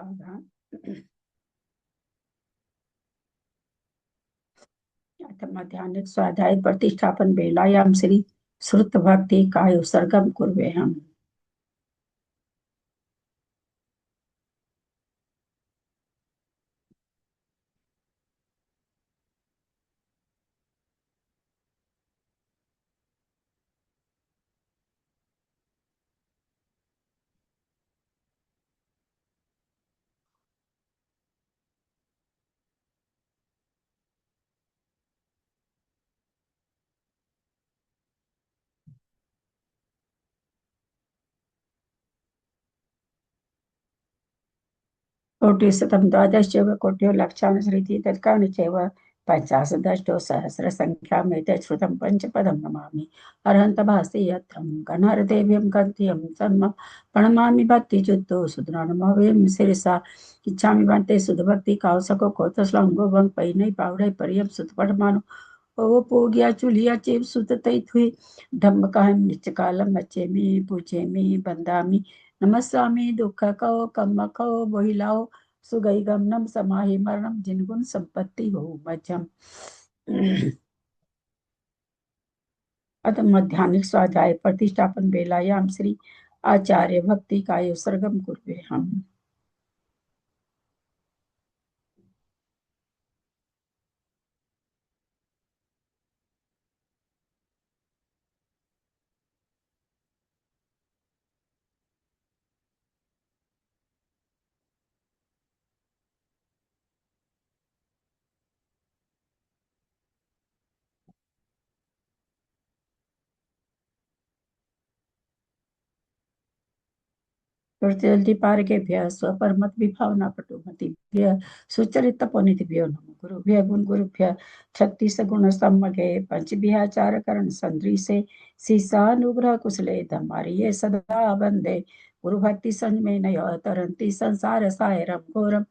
सावधान। ध्यानित स्वाध्याय प्रतिष्ठापन वेलायाम श्री श्रुत भक्ति काय उत्सर्गम कुर्वे हम। कोटिशतं द्वादशैव कोट्यो लक्षानुसृति तत्कानि चैव पञ्चाशदष्टो सहस्रसङ्ख्यामेतत् श्रुतं पञ्चपदं नमामि अरहन्तभास्ति यत्रं गणहरदेव्यं गन्त्यं सन्म प्रणमामि भक्तियुक्तो सुधनानमवें शिरसा इच्छामि भन्ते सुधभक्ति कावसको कोतस्लंगो भंग पैनै पावड़ै परियम सुतपठमानो ओ पोगिया चुलिया चेव सुततै थुई धम्मकाहं नित्यकालम मच्चेमि पूजेमि बंदामि नमस्वामी दुख कहो कम्म कहो बोहिलाओ सुगई गमनम समाहि मरणम जिनगुण संपत्ति बहु मध्यम। अथ मध्याह्निक स्वाध्याय प्रतिष्ठापन वेलायाम श्री आचार्य भक्ति काय सर्गम कुर्वे हम। जल्दी पारकेभ्यः स्वपरमत विभावना पटुमतिभ्यः सुचरितपनिधिभ्यो नमो गुरुभ्यः गुण गुरुभ्यः छत्तीस गुण सम्मगे पंचविहाचार करण संदृशे शीशानुग्रह कुशले धमारिये सदा वंदे गुरु भक्ति संयमेन तरंती संसार सायरम घोरम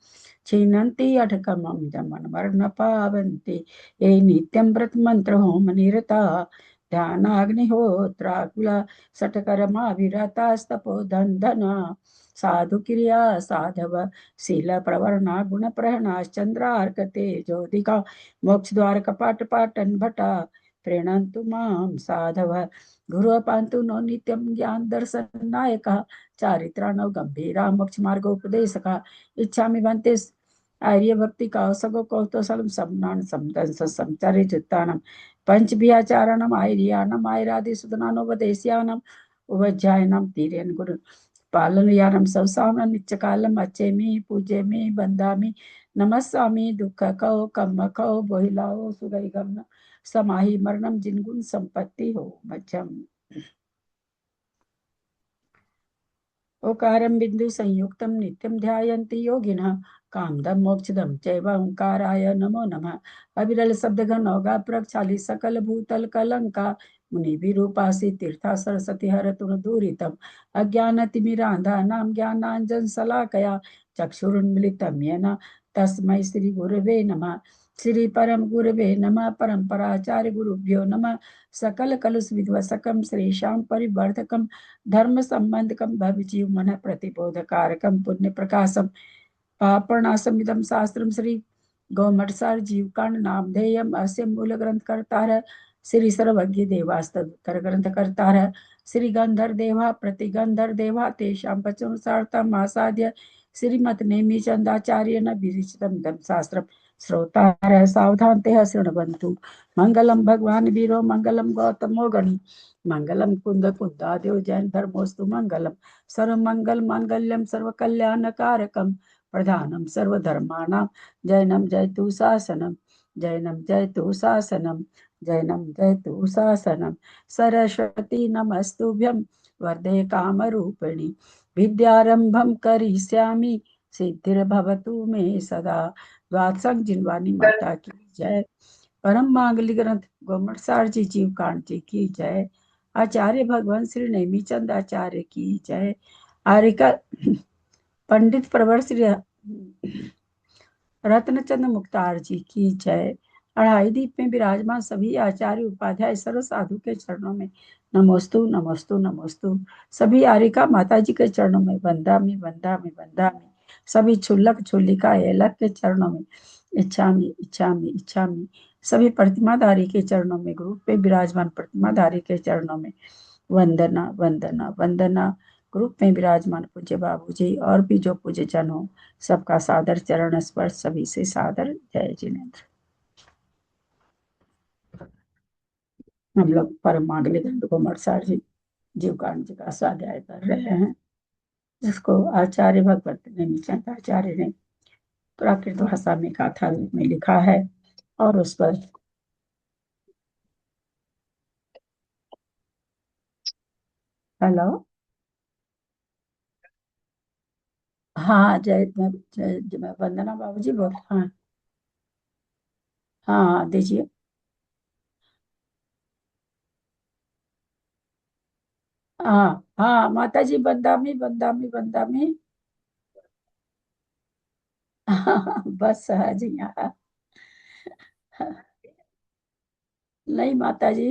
छिन्नन्ति अठकमं जमन मरण पावन्ति ये नित्यं व्रत मंत्र होम निरता ध्यानाग्निहोत्राकुला सटकर्मा विरतास्तपो धना साधु क्रिया साधव शील प्रवर्णा गुण प्रहणा चंद्रार्क तेजोदिका मोक्ष द्वार कपाट पाटन भटा प्रेणन्तु मां साधव गुरु पांतु नो नित्यं ज्ञान दर्शन नायका चारित्राणो गंभीरा मोक्ष मार्गोपदेशका इच्छामि भन्ते आर्य भक्ति कौसगो कौतोसलम समनान समदंस समचारि जुत्तानम पंचभियाचारणम आर्यानम आयरादि सुदनानोपदेश्यानम उवज्जायनम तीरेन गुरु पालन यानम सवसामन नित्यकालम अच्छेमि पूजेमि बंदामि नमस्वामी दुख कहो कम्म कहो बोहिलाओ सुगई गमन समाहि मरणम जिनगुण संपत्ति हो मध्यम। ओकारं बिंदु संयुक्तं नित्यं ध्यायन्ति योगिनः कामदं मोक्षदं चैव ओंकाराय नमो नमः। अविरल शब्द घन औगा प्रक्षाली सकल भूतल कलंका मुनि विरूपासी तीर्था सरस्वती हर तुण दूरितम अज्ञानतिमिरांधानां ज्ञानांजन शलाकया चक्षुरुन्मिलितं येन तस्मै श्री गुरवे नमः। श्री परम गुरवे नमः। परंपराचार्य गुरुभ्यो नमः। सकल कलुष विध्वसकम श्रीशां परिवर्धकम धर्म संबंधकम भवजीव मन प्रतिबोधकारकम पुण्य प्रकाशम पापनाशमिदं शास्त्रम श्री गौमठसार जीवकांड नामधेयम अस्य मूल ग्रंथ कर्ता श्री सर्वज्ञ देवास्तर ग्रंथ कर्ता श्री गंधर देवा प्रतिगंधर देवा तेषां पचनुसारतम आसाद्य श्रीमत नेमि चंदाचार्य न विरचितम दम शास्त्रम श्रोता सावधान ते शृण्वन्तु मंगलम भगवान वीरो मंगलम गौतमो गणी मंगलम कुंद कुंदादेव जैन धर्मोस्तु मंगलम सर्व मंगल मांगल्यम सर्व कल्याण कारकम प्रधानम सर्वधर्माणां जैनम जयतु शासनम जैनम जयतु शासनम जैनम जयतु शासनम सरस्वती नमस्तुभ्यं वरदे कामरूपिणी विद्यारंभं करिष्यामि सिद्धिर्भवतु मे सदा। द्वादशंग जिनवानी माता की जय। परम मांगलिक ग्रंथ गोमठसार जी जीवकांड जी की जय। आचार्य भगवान श्री नेमीचंद आचार्य की जय। आर्यका पंडित प्रवर श्री रत्नचंद मुक्तार जी की जय। अढ़ाई दीप में विराजमान सभी आचार्य उपाध्याय सर्व साधु के चरणों में नमोस्तु नमोस्तु नमोस्तु। सभी आर्यका माता जी के चरणों में वंदामि वंदामि वंदामि। सभी क्षुल्लक क्षुल्लिका एलक के चरणों में इच्छामि इच्छामि इच्छामि। सभी प्रतिमाधारी के चरणों में, ग्रुप पे विराजमान प्रतिमाधारी के चरणों में वंदना वंदना वंदना। ग्रुप में विराजमान पूज्य बाबूजी और भी जो पूज्य जन हो, सबका सादर चरण स्पर्श, सभी से सादर जय जिनेन्द्र। हम लोग परमागले दंड को मरसार जी जीवकांड जी का स्वाध्याय कर रहे हैं, जिसको आचार्य भगवत नेमिचंद आचार्य ने प्राकृत भाषा में गाथा रूप में लिखा है और उस पर हेलो हाँ जय मैं वंदना बाबूजी बोल हाँ हाँ दीजिए। हाँ हाँ माता जी बंदामी बंदामी बंदामी। बस सहज यहाँ। नहीं माता जी।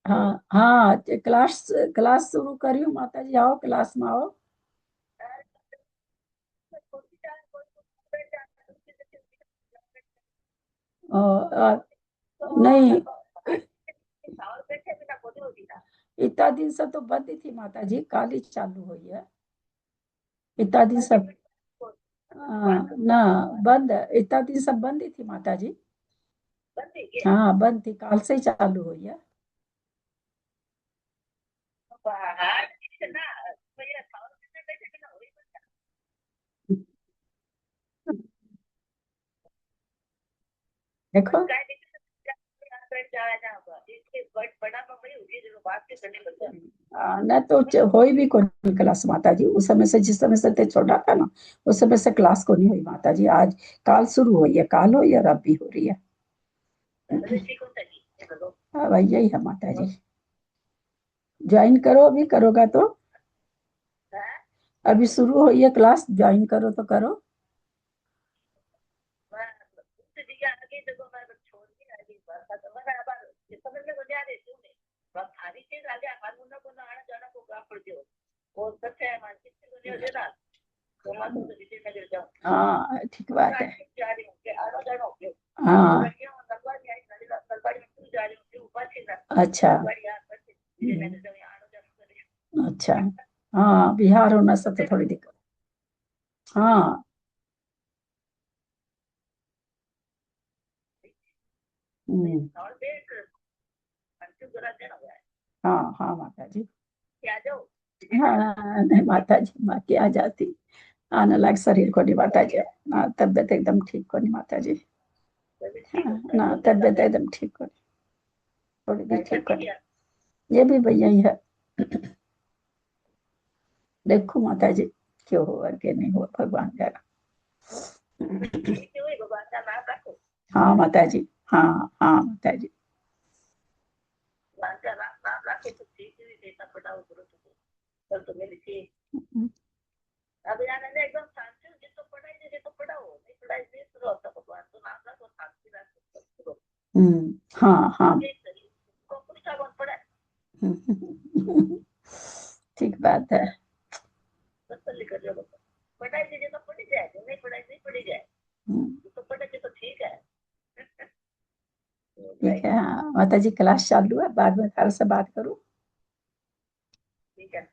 हाँ हाँ क्लास क्लास शुरू करी हूँ माता जी, आओ क्लास में आओ। नहीं इतना दिन से तो बंद थी माता जी, कल ही चालू हुई है। इतना दिन सब ना बंद, इतना दिन सब बंद ही थी माता जी। हाँ बंद थी, कल से ही चालू हुई है। देखो न तो हो भी कोई क्लास माता जी, उस समय से जिस समय से ते छोटा था ना, उस समय से क्लास को नहीं हुई माता जी। आज काल शुरू हुई है, काल हो या अब भी हो रही है। हाँ भाई यही है माता जी। ज्वाइन करो, अभी करोगा तो अभी शुरू हुई है क्लास, ज्वाइन करो तो करो। हाँ ठीक बात है। हाँ अच्छा अच्छा। हाँ बिहार होना सब तो थोड़ी दिक्कत। हाँ हम्म, हाँ हाँ माता जी। हाँ नहीं माता जी, माँ की आ जाती आने लायक शरीर को नहीं माता जी। हाँ तबियत एकदम ठीक को नहीं माता जी। हाँ, ना तबियत एकदम ठीक को नहीं, थोड़ी भी ठीक को नहीं। ये भी भैया ही है। देखो माता जी क्यों हो और क्या नहीं हो, भगवान जाना। हाँ माता जी। हाँ हाँ माता जी। हाँ हाँ ठीक बात है। ठीक है हाँ माता जी, क्लास चालू है, बाद में तार से बात करूँ।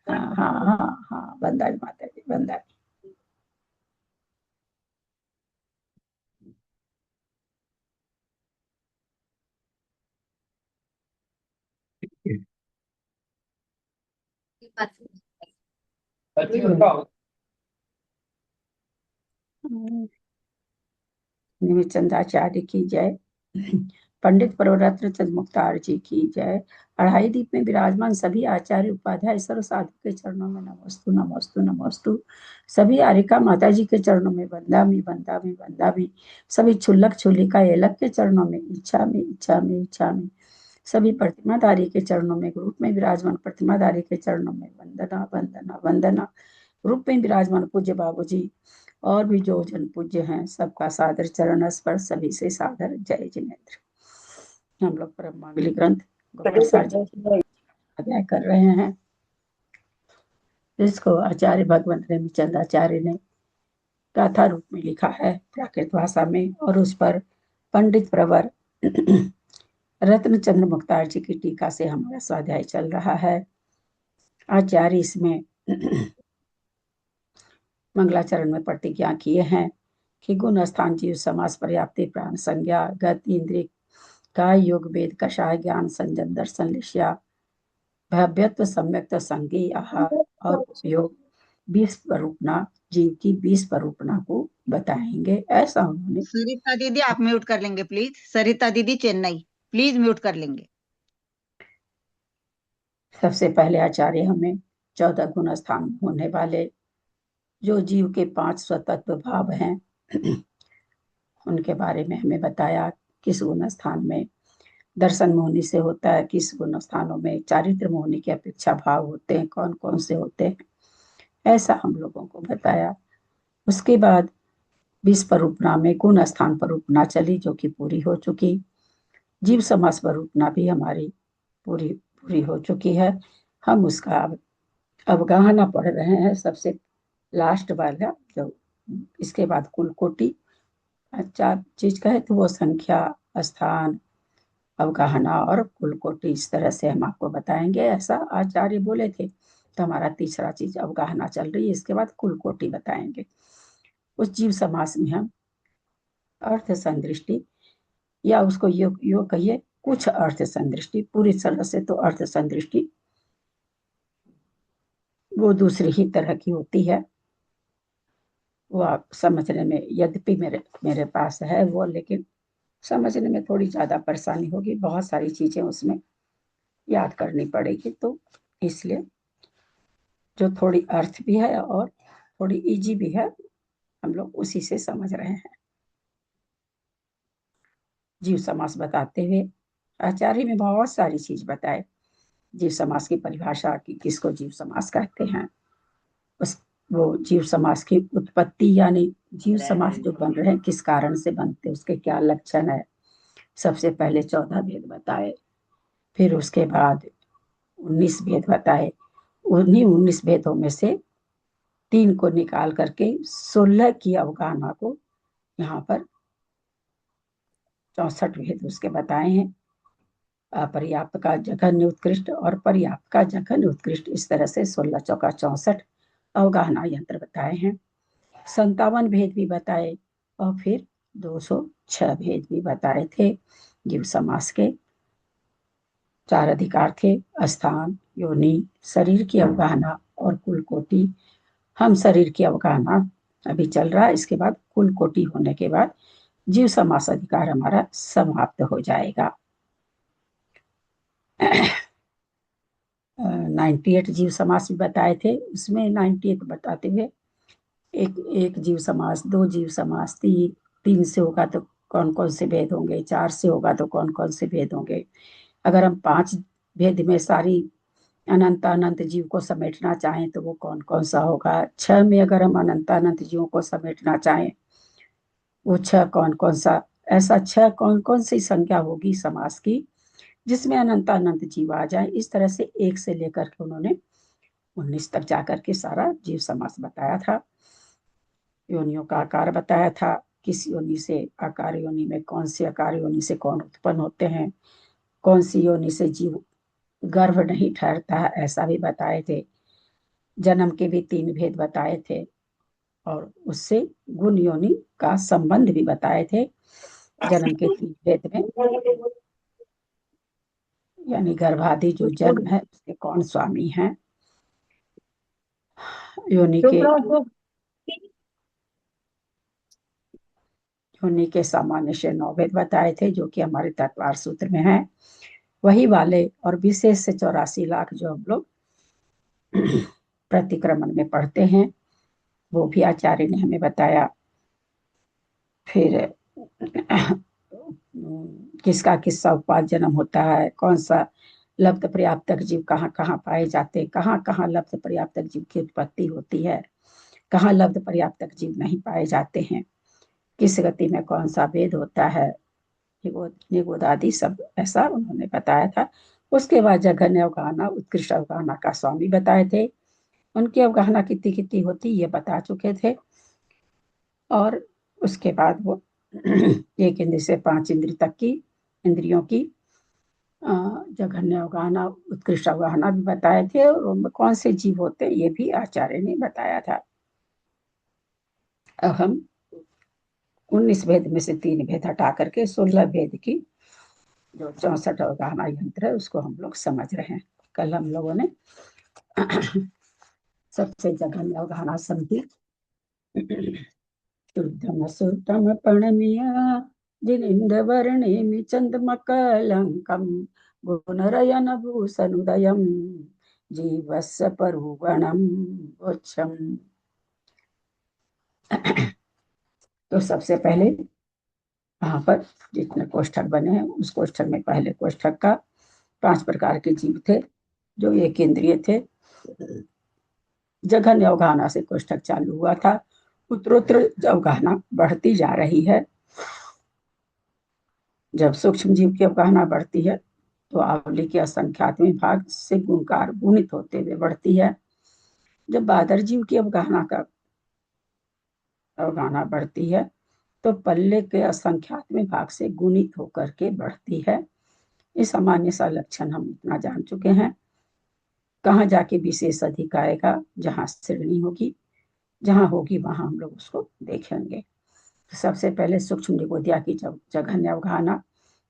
हाँ हाँ हाँ हाँ बंदा माता जी बंदा। निमिचंदाचार्य की जय। पंडित प्रवरत्न चंद्रमुक्तार जी की जय। अढ़ाई दीप में विराजमान सभी आचार्य उपाध्याय सर्व साधु के चरणों में नमोस्तु नमोस्तु नमोस्तु। सभी आरिका माता जी के चरणों में वंदामी वंदामी वंदामी। सभी क्षुल्लक क्षुल्लिका एलक के चरणों में इच्छा में इच्छा में इच्छा में। सभी प्रतिमाधारी के चरणों में, ग्रुप में विराजमान प्रतिमाधारी के चरणों में वंदना वंदना वंदना। रूप में विराजमान पूज्य बाबूजी और भी जो जन पूज्य हैं, सबका सादर चरण स्पर्श, सभी से सादर जय जिनेन्द्र। हम लोग परम मांगलिक ग्रंथ गोपाल सार जी अध्याय कर रहे हैं। जिसको आचार्य भगवंत रेणुचंद आचार्य ने गाथा रूप में लिखा है प्राकृत भाषा में, और उस पर पंडित प्रवर रत्नचंद्र मुख्तार जी की टीका से हमारा स्वाध्याय चल रहा है। आचार्य इसमें मंगलाचरण में प्रतिज्ञा किए हैं कि गुण स्थान जीव समास पर्याप्ति प्राण संज्ञा गति इंद्रिय काय योग वेद कषाय ज्ञान संजन दर्शन लिष्या भव्यत्व सम्यक्त संगी आहार और उपयोग 20 स्वरूपना जीव की 20 स्वरूपना को बताएंगे, ऐसा उन्होंने। सरिता दीदी आप म्यूट कर लेंगे प्लीज। सरिता दीदी चेन्नई, प्लीज म्यूट कर लेंगे। सबसे पहले आचार्य हमें 14 गुण स्थान होने वाले जो जीव के 5 स्वतत्व भाव हैं उनके बारे में हमें बताया। किस गुण स्थान में दर्शन मोहनी से होता है, किस गुण स्थानों में चारित्र मोहनी के अपेक्षा भाव होते हैं, कौन कौन से होते हैं, ऐसा हम लोगों को बताया। उसके बाद 20 स्वरूपना में गुण स्थान स्वरूपना चली जो कि पूरी हो चुकी। जीव समास स्वरूपना भी हमारी पूरी पूरी हो चुकी है। हम उसका अवगाहना पढ़ रहे हैं, सबसे लास्ट वाला जो। इसके बाद कुल कोटि 4 चीज कहे तो वो संख्या, स्थान, अवगाहना और कुल कोटि, इस तरह से हम आपको बताएंगे, ऐसा आचार्य बोले थे। तो हमारा तीसरा चीज अवगाहना चल रही है, इसके बाद कुल कोटि बताएंगे। उस जीव समास में हम अर्थ संदृष्टि, या उसको योग योग कहिए कुछ अर्थ संदृष्टि, पूरी तरह से तो अर्थ संदृष्टि वो दूसरी ही तरह की होती है। वो आप समझने में, यद्यपि मेरे मेरे पास है वो, लेकिन समझने में थोड़ी ज्यादा परेशानी होगी, बहुत सारी चीजें उसमें याद करनी पड़ेगी, तो इसलिए जो थोड़ी अर्थ भी है और थोड़ी इजी भी है, हम लोग उसी से समझ रहे हैं। जीव समास बताते हुए आचार्य में बहुत सारी चीज बताए। जीव समास की परिभाषा की, किसको जीव समास कहते हैं, उस वो जीव समास की उत्पत्ति, यानी जीव समास जो बन रहे हैं किस कारण से बनते, उसके क्या लक्षण है। सबसे पहले 14 भेद बताए, फिर उसके बाद 19 भेद बताए। उन्हीं 19 भेदों में से 3 को निकाल करके 16 की अवगाहना को यहाँ पर 64 भेद उसके बताए हैं। अपर्याप्त का जघन्य उत्कृष्ट और पर्याप्त का जघन्य उत्कृष्ट, इस तरह से 16 चौका 64 अवगाहना यंत्र बताए हैं। 57 भेद भी बताए और फिर 206 भेद भी बताए थे। जीव समास के 4 अधिकार थे, स्थान, योनि, शरीर की अवगाहना और कुल कोटि। हम शरीर की अवगाहना अभी चल रहा है, इसके बाद कुल कोटि होने के बाद जीव समास अधिकार हमारा समाप्त हो जाएगा। 98 जीव समास भी बताए थे, उसमें 98 बताते हुए एक एक जीव समास, 2 जीव समास, 3 से होगा तो कौन कौन से भेद होंगे, 4 से होगा तो कौन कौन से भेद होंगे। अगर हम 5 भेद में सारी अनंत अनंत जीव को समेटना चाहें तो वो कौन कौन सा होगा। 6 में अगर हम अनंत अनंत जीवों को समेटना चाहें, वो 6 कौन कौन सा, ऐसा 6 कौन कौन सी संख्या होगी समास की जिसमें अनंत अनंत जीव आ जाए। इस तरह से 1 से लेकर के उन्होंने 19 तक जाकर के सारा जीव समास बताया था। योनियों का आकार बताया था, किस योनि से, आकार योनि में कौन सी आकार योनि से कौन उत्पन्न होते हैं, कौन सी योनि से जीव गर्भ नहीं ठहरता है, ऐसा भी बताए थे। जन्म के भी 3 भेद बताए थे और उससे गुण योनि का संबंध भी बताए थे। जन्म के 3 भेद में, यानी गर्भादि जो जन्म है उसके कौन स्वामी हैं। योनि के योनि के सामान्य से 9 भेद बताए थे जो कि हमारे तत्वार सूत्र में है। वही वाले और विशेष से 84 लाख जो हम लोग प्रतिक्रमण में पढ़ते हैं, वो भी आचार्य ने हमें बताया। फिर किसका किसका उत्पाद जन्म होता है, कौन सा लब्ध पर्याप्तक जीव कहाँ कहाँ पाए जाते, कहाँ कहाँ लब्ध पर्याप्तक जीव की उत्पत्ति होती है, कहाँ लब्ध पर्याप्तक जीव नहीं पाए जाते हैं, किस गति में कौन सा भेद होता है, निगोद आदि सब ऐसा उन्होंने बताया था। उसके बाद जघन्य अवगाहना उत्कृष्ट अवगाहना का स्वामी बताए थे। उनकी अवगाहना कितनी कितनी होती ये बता चुके थे। और उसके बाद वो एक इंद्र से 5 इंद्र तक की इंद्रियों की जघन्य अवगाहना, उत्कृष्ट अवगाहना भी बताए थे, और उनमें कौन से जीव होते हैं ये भी आचार्य ने बताया था। अब हम 19 भेद में से 3 भेद हटा करके 16 भेद की जो 64 अवगाहना यंत्र है उसको हम लोग समझ रहे हैं। कल हम लोगों ने सबसे जघन्य अवगाहना समझी। शुद्धम सुतम प्रणमिया जिनिंद्र वर्णेमि चंद्रमकलंकम गुणरयन भूषणुदयम जीवस्य परुगणम वोच्छम। तो सबसे पहले यहाँ पर जितने कोष्ठक बने हैं उस कोष्ठक में पहले कोष्ठक का 5 प्रकार के जीव थे जो एक इंद्रिय थे। जघन्य अवगाहना से कोष्ठक चालू हुआ था, उत्तरोत्तर अवगाहना बढ़ती जा रही है। जब सूक्ष्म जीव की अवगाहना बढ़ती है तो आवली के असंख्यातवें भाग से गुणकार गुणित होते हुए बढ़ती है। जब बादर जीव की अवगाहना बढ़ती है तो पल्ले के असंख्यातवें भाग से गुणित होकर के बढ़ती है। ये सामान्य सा लक्षण हम इतना जान चुके हैं। कहाँ जाके विशेष अधिक आएगा, जहाँ श्रेणी होगी, जहाँ होगी वहां हम लोग उसको देखेंगे। तो सबसे पहले सूक्ष्म निगोदिया की जघन्य अवगाहना,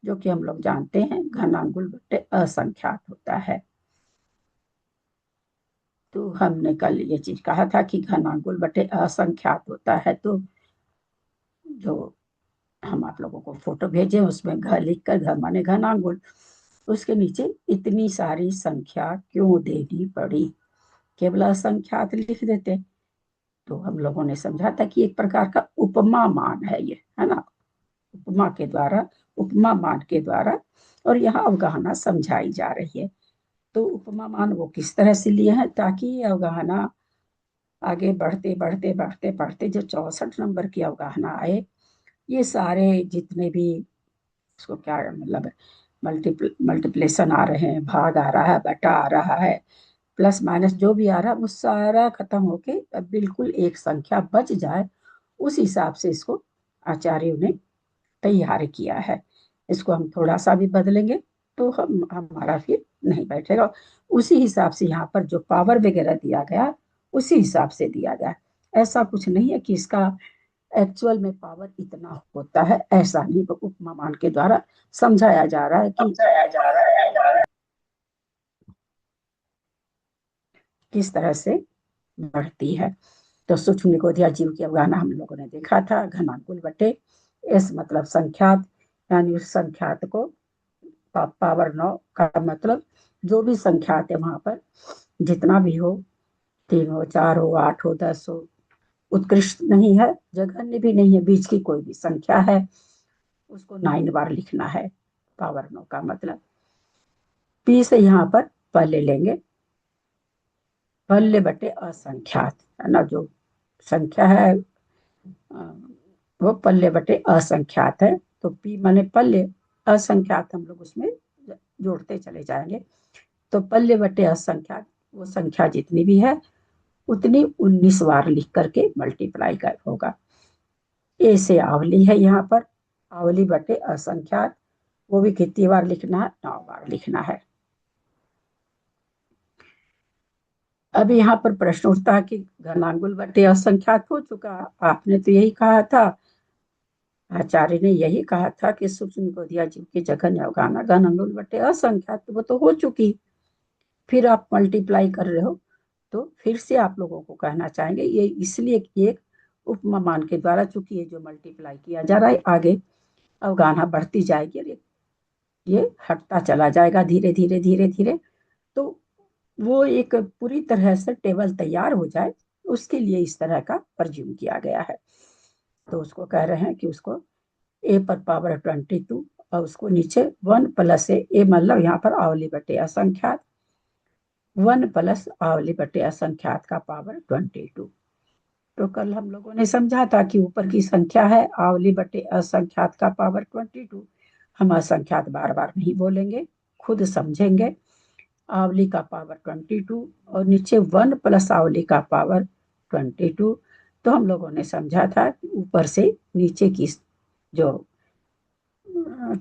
जो कि हम लोग जानते हैं घनांगुल बटे असंख्यात होता है। तो हमने कल ये चीज कहा था कि घनांगुल बटे असंख्यात होता है। तो जो हम आप लोगों को फोटो भेजे उसमें घ लिख कर, घ माने घनांगुल, उसके नीचे इतनी सारी संख्या क्यों देनी पड़ी, केवल असंख्यात लिख देते। तो हम लोगों ने समझा था कि एक प्रकार का उपमा मान है ये, है ना, उपमा के द्वारा, उपमा मान के द्वारा और यहाँ अवगाहना समझाई जा रही है। तो उपमा मान वो किस तरह से लिए हैं ताकि ये अवगाहना आगे बढ़ते बढ़ते बढ़ते बढ़ते जो 64 नंबर की अवगाहना आए, ये सारे जितने भी उसको क्या मतलब मल्टीप्लेशन आ रहे हैं, भाग आ रहा है, बटा आ रहा है, प्लस माइनस जो भी आ रहा है, वो सारा खत्म होके अब बिल्कुल एक संख्या बच जाए, उस हिसाब से इसको आचार्यों ने तैयार किया है। इसको हम थोड़ा सा भी बदलेंगे तो हमारा फिर नहीं बैठेगा। उसी हिसाब से यहाँ पर जो पावर वगैरह दिया गया उसी हिसाब से दिया गया। ऐसा कुछ नहीं है कि इसका एक्चुअल में पावर इतना होता है, ऐसा नहीं। वो उपमा मान के द्वारा समझाया जा रहा है कि किस तरह से बढ़ती है। तो सूक्ष्म निगोदिया जीव की अवगाहना हम लोगों ने देखा था, घनाकुल बटे एस मतलब संख्यात, यानी उस संख्यात को पावर 9 का मतलब जो भी संख्यात है वहां पर जितना भी हो, 3 हो, 4 हो, 8 हो, 10 हो, उत्कृष्ट नहीं है, जघन्य भी नहीं है, बीच की कोई भी संख्या है, उसको 9 बार लिखना है। पावर 9 का मतलब पी से यहाँ पर पहले लेंगे, पल्ले बटे असंख्यात, है ना, जो संख्या है वो पल्ले बटे असंख्यात है। तो पी माने पल्ले, असंख्यात हम लोग उसमें जोड़ते चले जाएंगे। तो पल्ले बटे असंख्यात, वो संख्या जितनी भी है उतनी 19 बार लिख करके मल्टीप्लाई कर होगा। ए से आवली है यहाँ पर, आवली बटे असंख्यात, वो भी कितनी बार लिखना है, 9 बार लिखना है। अब यहाँ पर प्रश्न उठता है कि घनांगुल बटे असंख्यात हो चुका, आपने तो यही कहा था, आचार्य ने यही कहा था कि सूक्ष्म गोदिया जीव की जघन्य अवगाहना घनांगुल बटे असंख्यात, वो तो हो चुकी, फिर आप मल्टीप्लाई कर रहे हो। तो फिर से आप लोगों को कहना चाहेंगे ये इसलिए एक उपमा मान के द्वारा, चूंकि ये जो मल्टीप्लाई किया जा रहा है आगे अवगाहना बढ़ती जाएगी और ये हटता चला जाएगा धीरे धीरे धीरे धीरे। तो वो एक पूरी तरह से टेबल तैयार हो जाए उसके लिए इस तरह का प्रज्यूम किया गया है। तो उसको कह रहे हैं कि उसको ए पर पावर 22 और उसको नीचे 1 प्लस ए मतलब यहाँ पर आवली बटे असंख्यात, 1 प्लस आवली बटे असंख्यात का पावर 22। तो कल हम लोगों ने समझा था कि ऊपर की संख्या है आवली बटे असंख्यात का पावर 22। हम असंख्यात बार बार नहीं बोलेंगे, खुद समझेंगे आवली का पावर 22 और नीचे 1 प्लस आवली का पावर 22। तो हम लोगों ने समझा था कि ऊपर से नीचे की जो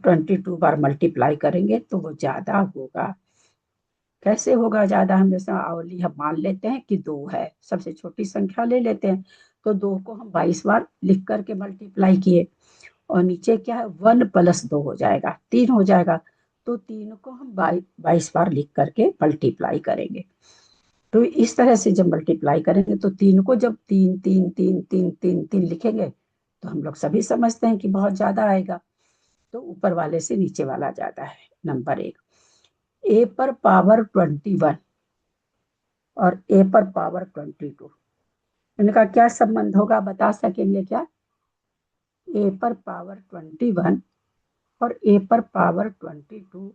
22 बार मल्टीप्लाई करेंगे तो वो ज्यादा होगा। कैसे होगा ज्यादा? हमेशा आवली हम मान लेते हैं कि 2 है, सबसे छोटी संख्या ले लेते हैं। तो 2 को हम 22 बार लिख करके मल्टीप्लाई किए और नीचे क्या है 1 प्लस 2 हो जाएगा, 3 हो जाएगा। तो 3 को हम 22 बार लिख करके मल्टीप्लाई करेंगे। तो इस तरह से जब मल्टीप्लाई करेंगे तो 3 को जब 3 3 3 3 3 3 लिखेंगे तो हम लोग सभी समझते हैं कि बहुत ज्यादा आएगा। तो ऊपर वाले से नीचे वाला ज्यादा है। नंबर 1, ए पर पावर 21 और ए पर पावर 22, इनका क्या संबंध होगा? बता सकेंगे क्या? ए पर पावर 21 और ए पर पावर 22,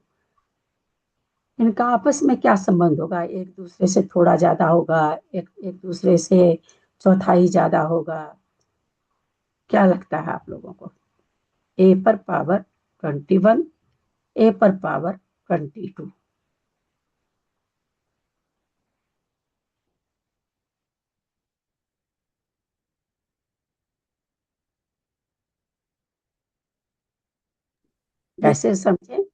इनका आपस में क्या संबंध होगा? एक दूसरे से थोड़ा ज्यादा होगा, एक एक दूसरे से चौथाई ज्यादा होगा? क्या लगता है आप लोगों को? ए पर पावर 21, ए पर पावर 22। कैसे समझे?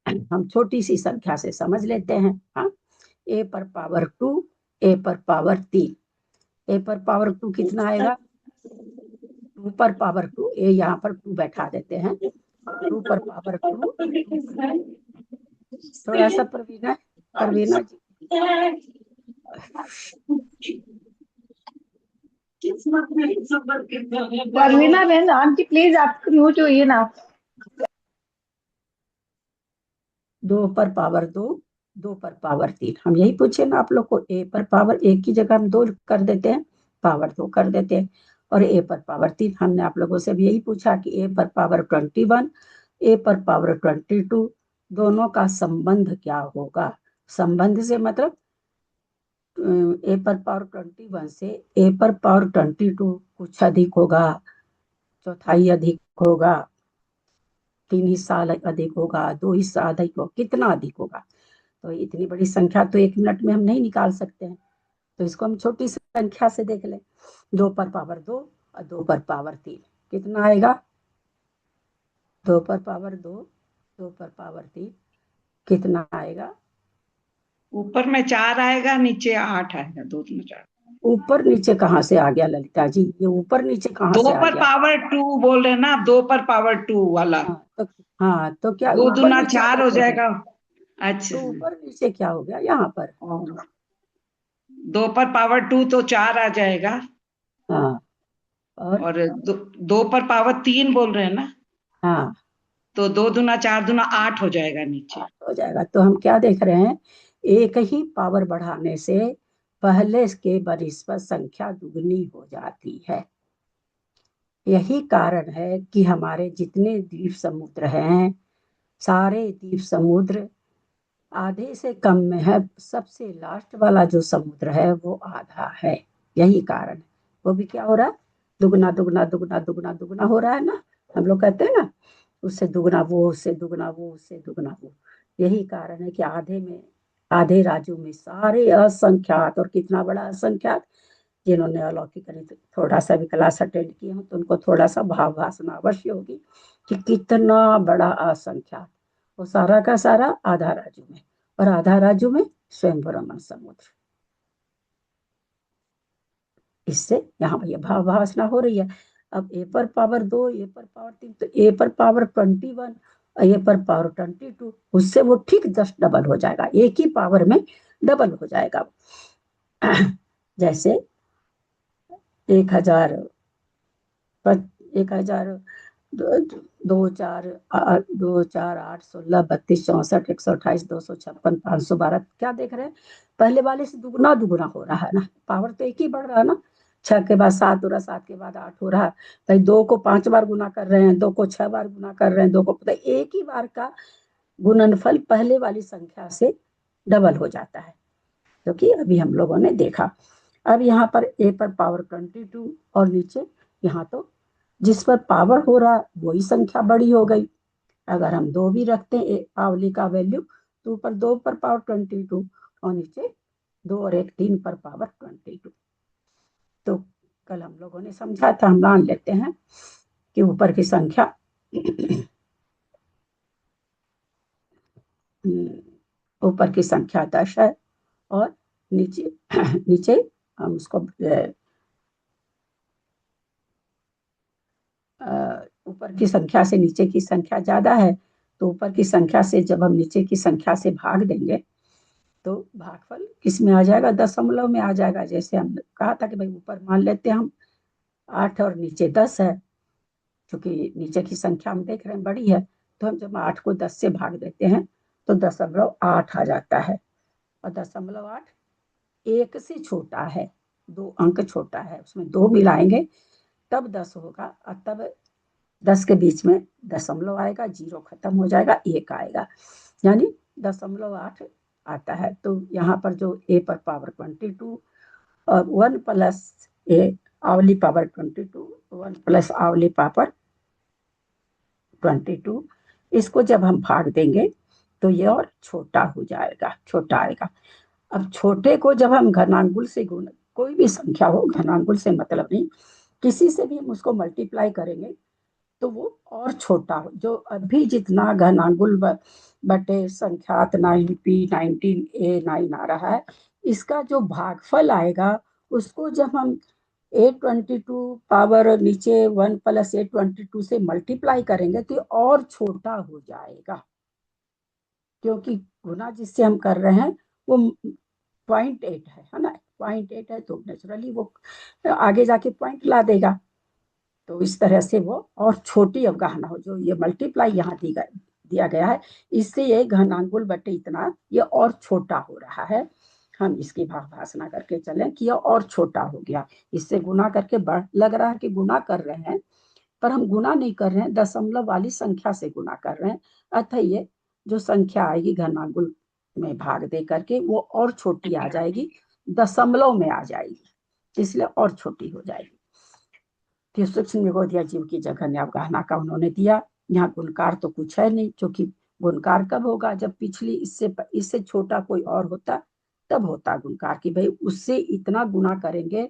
हम छोटी सी संख्या से समझ लेते हैं। हाँ, ए पर पावर 2, ए पर पावर 3। ए पर पावर 2 कितना आएगा? 2 पर पावर 2, ए यहाँ पर 2 बैठा देते हैं। 2 पर पावर 2, थोड़ा सा प्रवीणा, प्रवीणा जी। परवीना बहन, आंटी प्लीज आप म्यूट होइए ना। 2 पर पावर 2, 2 पर पावर 3, हम यही पूछे ना आप लोग को। ए पर पावर 1 की जगह हम 2 कर देते हैं, पावर 2 कर देते हैं। और ए पर पावर 3 हमने आप लोगों से भी यही पूछा कि ए पर पावर 21, ए पर पावर 22, दोनों का संबंध क्या होगा? संबंध से मतलब ए पर पावर 21 से ए पर पावर 22 कुछ अधिक होगा, चौथाई अधिक होगा, 3 हिस्सा अधिक होगा, 2 हिस्सा अधिक होगा, कितना अधिक होगा? तो इतनी बड़ी संख्या तो 1 मिनट में हम नहीं निकाल सकते हैं। तो इसको हम छोटी संख्या से देख लें। 2 पर पावर 2 और 2 पर पावर 3 कितना आएगा? 2 पर पावर 2, 2 पर पावर 3 कितना आएगा? ऊपर में 4 आएगा, नीचे 8 आएगा, 2 में 4। ऊपर नीचे कहाँ से आ गया ललिता जी? ये ऊपर नीचे कहाँ 2 से आ पर गया? पावर 2 बोल रहे हैं ना आप, 2 पर पावर 2 वाला। हाँ तो क्या 2 ऊपर दूना नीचे 4 हो कैसे गया? जाएगा। अच्छा, तो ऊपर नीचे क्या हो गया यहाँ पर? 2 पर पावर 2 तो 4 आ जाएगा। हाँ, और 2 पर पावर 3 बोल रहे हैं ना, हाँ तो 2 दूना 4 दूना 8 हो जाएगा नीचे। हो जाएगा। तो हम क्या देख रहे हैं? एक ही पावर बढ़ाने से पहले के बनिस्बत संख्या दुगनी हो जाती है। यही कारण है कि हमारे जितने द्वीप समुद्र हैं, सारे द्वीप समुद्र आधे से कम में है। सबसे लास्ट वाला जो समुद्र है वो आधा है। यही कारण है। वो भी क्या हो रहा है? दुगना दुगना दुगना दुगना दुगना हो रहा है ना। हम लोग कहते हैं ना, उससे दुगना वो, उससे दुगना वो, उससे दुगना वो। यही कारण है कि आधे में, आधे राज्यों में सारे असंख्यात, और कितना बड़ा असंख्यात, जिन्होंने अलौकिक गणित थोड़ा सा भी क्लास अटेंड किए हो तो उनको थोड़ा सा भाव भाषण अवश्य होगी कि कितना बड़ा असंख्यात। वो सारा का सारा आधा राज्यों में, और आधा राज्यों में स्वयंवरमन समुद्र। इससे यहाँ ये भाव भाषणा हो रही है। अब ए पर पावर 2, ए पर पावर 3, तो ए पर पावर 21, ए पर पावर 22, उससे वो ठीक 10 डबल हो जाएगा, एक ही पावर में डबल हो जाएगा। जैसे 1000, 1000, 2 4 8 16 32 64 128 256 512, क्या देख रहे हैं? पहले वाले से दुगना दुगना हो रहा है ना। पावर तो एक ही बढ़ रहा है ना। 6 के बाद 7 हो रहा, 7 के बाद 8 हो रहा है। भाई 2 को 5 बार गुना कर रहे हैं, 2 को 6 बार गुना कर रहे हैं, 2 को पता, एक ही बार का गुणनफल पहले वाली संख्या से डबल हो जाता है, क्योंकि अभी हम लोगों ने देखा। अब यहाँ पर ए पर पावर 22 और नीचे यहाँ तो जिस पर पावर हो रहा वही संख्या बड़ी हो गई। अगर हम 2 भी रखते हैं आवली का वैल्यू तो ऊपर 2 पर पावर 22 और नीचे 2 और 1 3 पर पावर 22। तो कल हम लोगों ने समझा था, हम मान लेते हैं कि ऊपर की संख्या ऊपर की संख्या 10 है और नीचे नीचे हम उसको ऊपर की संख्या से नीचे की संख्या ज्यादा है, तो ऊपर की संख्या से जब हम नीचे की संख्या से भाग देंगे तो भागफल किस में आ जाएगा, दशमलव में आ जाएगा। जैसे हम कहा था कि भाई ऊपर मान लेते हैं हम 8 और नीचे 10 है, क्योंकि नीचे की संख्या हम देख रहे हैं बड़ी है, तो हम जब 8 को 10 से भाग देते हैं तो 0.8 आ जाता है। और 0.8 1 से छोटा है, 2 अंक छोटा है, उसमें 2 मिलाएंगे तब 10 होगा, और तब 10 के बीच में दशमलव आएगा, 0 खत्म हो जाएगा, 1 आएगा, यानी 0.8 आता है। तो यहाँ पर जो a पर पावर 22 और 1 प्लस a आवली पावर 22, 1 प्लस आवली पावर 22, इसको जब हम भाग देंगे तो ये और छोटा हो जाएगा, छोटा आएगा। अब छोटे को जब हम घनांगुल से गुण, कोई भी संख्या हो, घनांगुल से मतलब नहीं, किसी से भी हम उसको मल्टीप्लाई करेंगे तो वो और छोटा हो। जो अभी जितना घनांगुल बटे संख्यात 9p 19a9 आ रहा है, इसका जो भागफल आएगा उसको जब हम a22 पावर नीचे 1 प्लस a22 से मल्टीप्लाई करेंगे तो और छोटा हो जाएगा, क्योंकि गुना जिससे हम कर रहे हैं वो 0.8 है ना, 0.8 है, तो नेचुरली वो आगे जाके पॉइंट ला देगा। तो इस तरह से वो और छोटी अवगाहना हो, जो ये मल्टीप्लाई यहाँ दिया गया है, इससे ये घनांगुल बटे इतना ये और छोटा हो रहा है। हम इसकी भाषा करके चलें कि ये और छोटा हो गया, इससे गुना करके लग रहा है कि गुना कर रहे हैं, पर हम गुना नहीं कर रहे हैं, दशमलव वाली संख्या से गुना कर रहे हैं। अतः ये जो संख्या आएगी घनांगुल में भाग दे करके वो और छोटी आ जाएगी, दशमलव में आ जाएगी, इसलिए और छोटी हो जाएगी। फिर सूक्ष्म निगोदिया जीव की जगह ने अवगाहना का उन्होंने दिया। यहाँ गुणकार तो कुछ है नहीं, क्योंकि गुणकार कब होगा, जब पिछली इससे छोटा कोई और होता तब होता गुणकार, कि भाई उससे इतना गुना करेंगे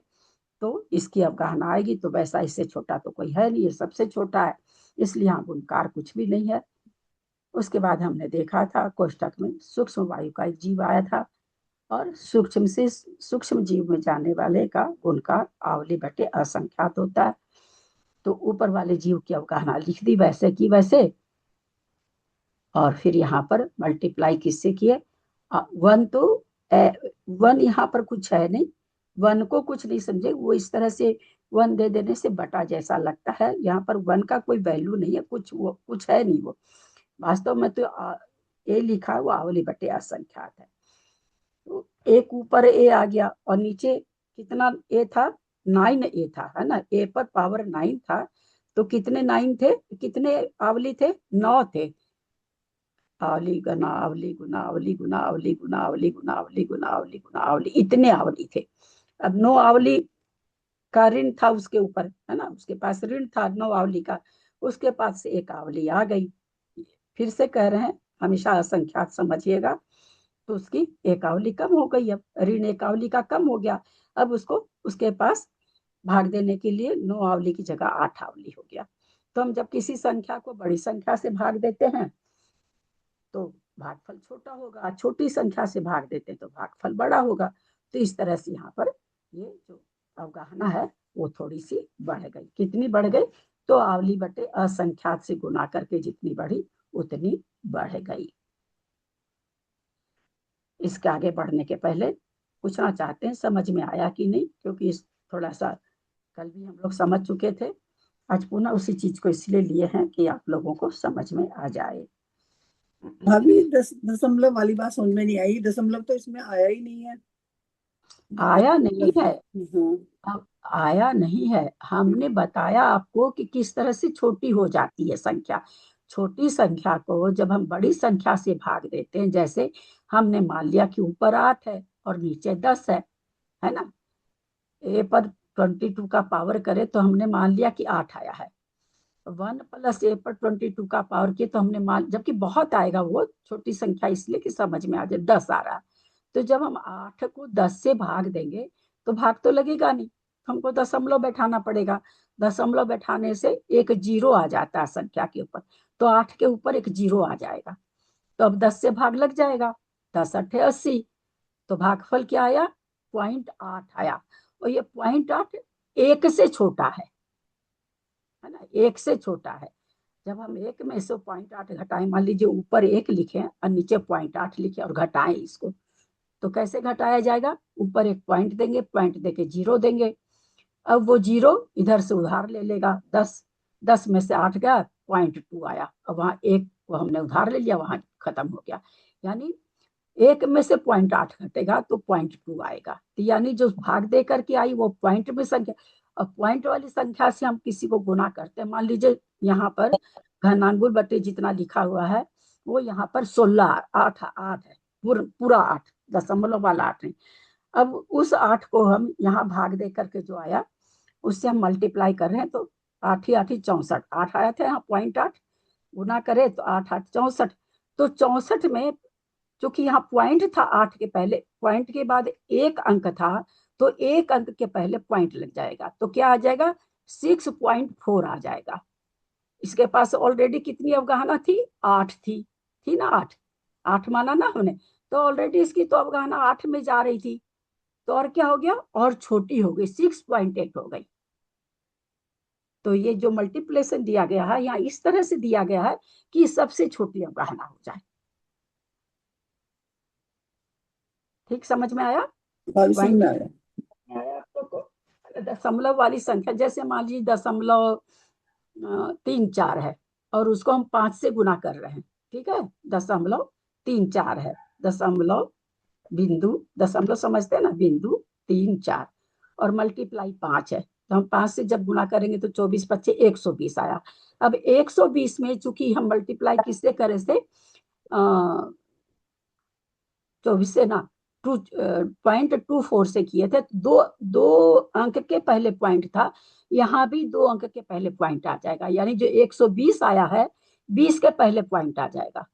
तो इसकी अवगाहना आएगी, तो वैसा इससे छोटा तो कोई है नहीं, ये सबसे छोटा है, इसलिए यहाँ गुणकार कुछ भी नहीं है। उसके बाद हमने देखा था कोष्टक में सूक्ष्म वायु का एक जीव आया था, और सूक्ष्म से सूक्ष्म जीव में जाने वाले का गुणकार आवली बटे असंख्यात होता है। तो ऊपर वाले जीव की अवगाहना लिख दी वैसे की वैसे, और फिर यहाँ पर मल्टीप्लाई किससे किए, 1 तो 1 यहाँ पर कुछ है नहीं, 1 को कुछ नहीं समझे, वो इस तरह से 1 दे देने से बटा जैसा लगता है, यहाँ पर 1 का कोई वैल्यू नहीं है, वो कुछ है नहीं, वो वास्तव में तो ए लिखा है, वो आवली बटे असंख्यात है। तो एक ऊपर ए आ गया और नीचे कितना ए था, 9 ए था, है ना, ए पर पावर 9 था, तो कितने 9 थे, कितने आवली थे, 9 थे। आवली गुना आवली गुना आवली गुना आवली गुना आवली गुना आवली गुना आवली गुना आवली, इतने आवली थे। अब 9 आवली का ऋण था उसके ऊपर, है ना, उसके पास ऋण था 9 आवली का, उसके पास से एक आवली आ गई। फिर से कह रहे हैं, हमेशा असंख्यात समझिएगा, तो उसकी एकावली कम हो गई, अब ऋण एकावली का कम हो गया, अब उसको उसके पास भाग देने के लिए 9 आवली की जगह 8 आवली हो गया। तो हम जब किसी संख्या को बड़ी संख्या से भाग देते हैं तो भागफल छोटा होगा, छोटी संख्या से भाग देते हैं तो भागफल बड़ा होगा। तो इस तरह से यहाँ पर ये जो अवगाहना है वो थोड़ी सी बढ़ गई। कितनी बढ़ गई, तो आवली बटे असंख्यात से गुना करके जितनी बढ़ी उतनी बढ़ गई। इसके आगे बढ़ने के पहले पूछना चाहते हैं समझ में आया कि नहीं, क्योंकि इस थोड़ा सा कल भी हम लोग समझ चुके थे, आज पुनः उसी चीज को इसलिए लिए हैं कि आप लोगों को समझ में आ जाए। भाभी दशमलव वाली बात समझ में नहीं आई, दशमलव तो इसमें आया ही नहीं है। आया नहीं है, हाँ, अब आया नहीं है, हमने बताया आपको कि किस तरह से छोटी हो जाती है संख्या। छोटी संख्या को जब हम बड़ी संख्या से भाग देते हैं, जैसे हमने मान लिया कि ऊपर 8 है और नीचे 10 है ना, ए पर 22 का पावर करे तो हमने मान लिया कि 8 आया है, 1 + a पर 22 का पावर किया तो हमने मान, जबकि बहुत आएगा, वो छोटी संख्या इसलिए कि समझ में आ जाए, 10 आ रहा है। तो जब हम 8 को 10 से भाग देंगे तो भाग तो लगेगा नहीं, हमको दशमलव बैठाना पड़ेगा। दशमलव बैठाने से एक जीरो आ जाता है संख्या के ऊपर, तो 8 के ऊपर एक जीरो आ जाएगा। तो अब 10 से भाग लग जाएगा, 10 8 80, तो भागफल क्या आया? 0.8 आया। और ये 0.8 1 से छोटा है ना, 1 से छोटा है। जब हम 1 में से 0.8 घटाएं, मान लीजिए ऊपर 1 लिखे और नीचे 0.8 लिखे और घटाएं इसको, तो कैसे घटाया जाएगा? ऊपर एक पॉइंट देंगे, पॉइंट देके जीरो देंगे। अब वो जीरो इधर से उधार ले लेगा, 10 में से 8 गया, 0.2 आया। अब वहां 1 को हमने उधार ले लिया, वहां खत्म हो गया। यानी 1 में से 0.8 घटेगा तो 0.2 आएगा। तो यानी जो भाग दे करके आई वो पॉइंट में संख्या। अब पॉइंट वाली संख्या से हम किसी को गुना करते हैं, मान लीजिए यहाँ पर घनांगुल बटे जितना लिखा हुआ है वो यहाँ पर 16 8 है, पूरा 8, दशमलव वाला 8 है। अब उस 8 को हम यहाँ भाग दे करके जो आया उससे हम मल्टीप्लाई कर रहे हैं, तो 8 ही 8 ही 64, 8 आया था यहाँ 0.8, गुना करे तो 8 8 64। तो 64 में क्योंकि यहाँ पॉइंट था 8 के पहले, पॉइंट के बाद एक अंक था, तो एक अंक के पहले पॉइंट लग जाएगा, तो क्या आ जाएगा? 6.4 आ जाएगा। इसके पास ऑलरेडी कितनी अवगाहना थी? 8 थी ना, 8 माना ना हमने, तो ऑलरेडी इसकी तो अवगाहना 8 में जा रही थी, तो और क्या हो गया? और छोटी हो गई, 6.8 हो गई। तो ये जो मल्टीप्लेशन दिया गया है यहाँ इस तरह से दिया गया है कि सबसे छोटी अवगाहना हो जाए। ठीक समझ में आया? भाभी समझ में आया। दशमलव वाली संख्या, जैसे मान लीजिए 0.34 है और उसको हम 5 से गुना कर रहे हैं, ठीक है, 0.34 है, दशमलव बिंदु, दशमलव समझते हैं ना, बिंदु 34 और मल्टीप्लाई 5 है, तो हम 5 से जब गुना करेंगे तो 24 × 5 = 120 आया। अब 120 में चूंकि हम मल्टीप्लाई किससे करे थे? 24 से ना, 2.24 से किए थे। दो अंक के पहले पॉइंट था, यहाँ भी 2 अंक के पहले पॉइंट आ जाएगा, यानी जो 120 आया है 20 के पहले पॉइंट आ जाएगा,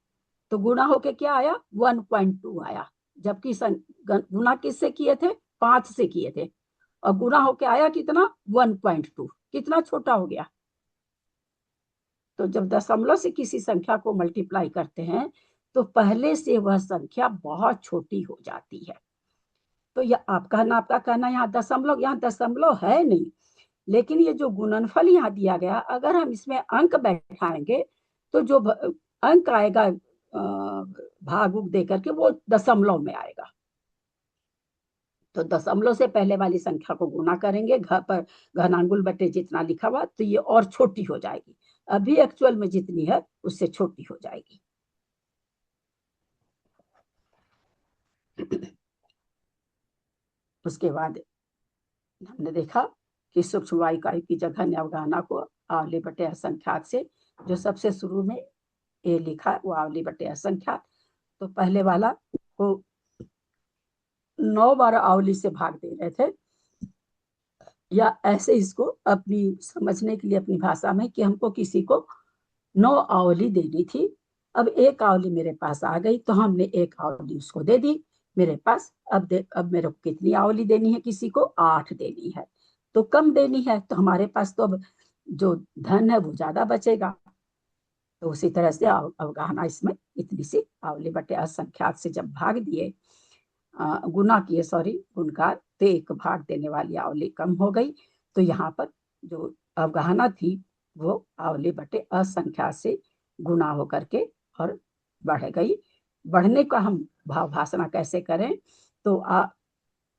तो गुना होके क्या आया? 1.2 आया। जबकि गुना किससे किए थे? 5 से किए थे, और गुना होके आया कितना? 1.2। कितना छोटा हो गया? तो जब दशमलव से किसी संख्या को मल्टीप्लाई करते हैं तो पहले से वह संख्या बहुत छोटी हो जाती है। तो यह आपका कहना यहाँ दशमलव है नहीं, लेकिन ये जो गुणनफल यहाँ दिया गया, अगर हम इसमें अंक बैठाएंगे तो जो अंक आएगा भाग दे करके वो दशमलव में आएगा। तो दशमलव से पहले वाली संख्या को गुना करेंगे, घर पर घनांगुल बटे जितना लिखा हुआ, तो ये और छोटी हो जाएगी, अभी एक्चुअल में जितनी है उससे छोटी हो जाएगी। उसके बाद हमने देखा कि सूक्ष्म वायु इकाई की जघन्य अवगाहना को आवली बटे असंख्यात से, जो सबसे शुरू में ए लिखा वो आवली बटे असंख्यात, तो पहले वाला को 9 बार आवली से भाग दे रहे थे, या ऐसे इसको अपनी समझने के लिए अपनी भाषा में कि हमको किसी को 9 आवली देनी थी। अब 1 आवली मेरे पास आ गई तो हमने 1 आवली उसको दे दी मेरे पास। अब मेरे को कितनी आवली देनी है? किसी को 8 देनी है, तो कम देनी है, तो हमारे पास तो अब जो धन है वो ज्यादा बचेगा। तो उसी तरह से अवगाहना इसमें इतनी सी आवली बटे असंख्यात से जब भाग दिए, गुना किए, गुणकार, तो 1 भाग देने वाली आवली कम हो गई। तो यहाँ पर जो अवगाहना थी वो आवली बटे असंख्यात से गुना होकर के और बढ़ गई। बढ़ने का हम भाव भाषण कैसे करें? तो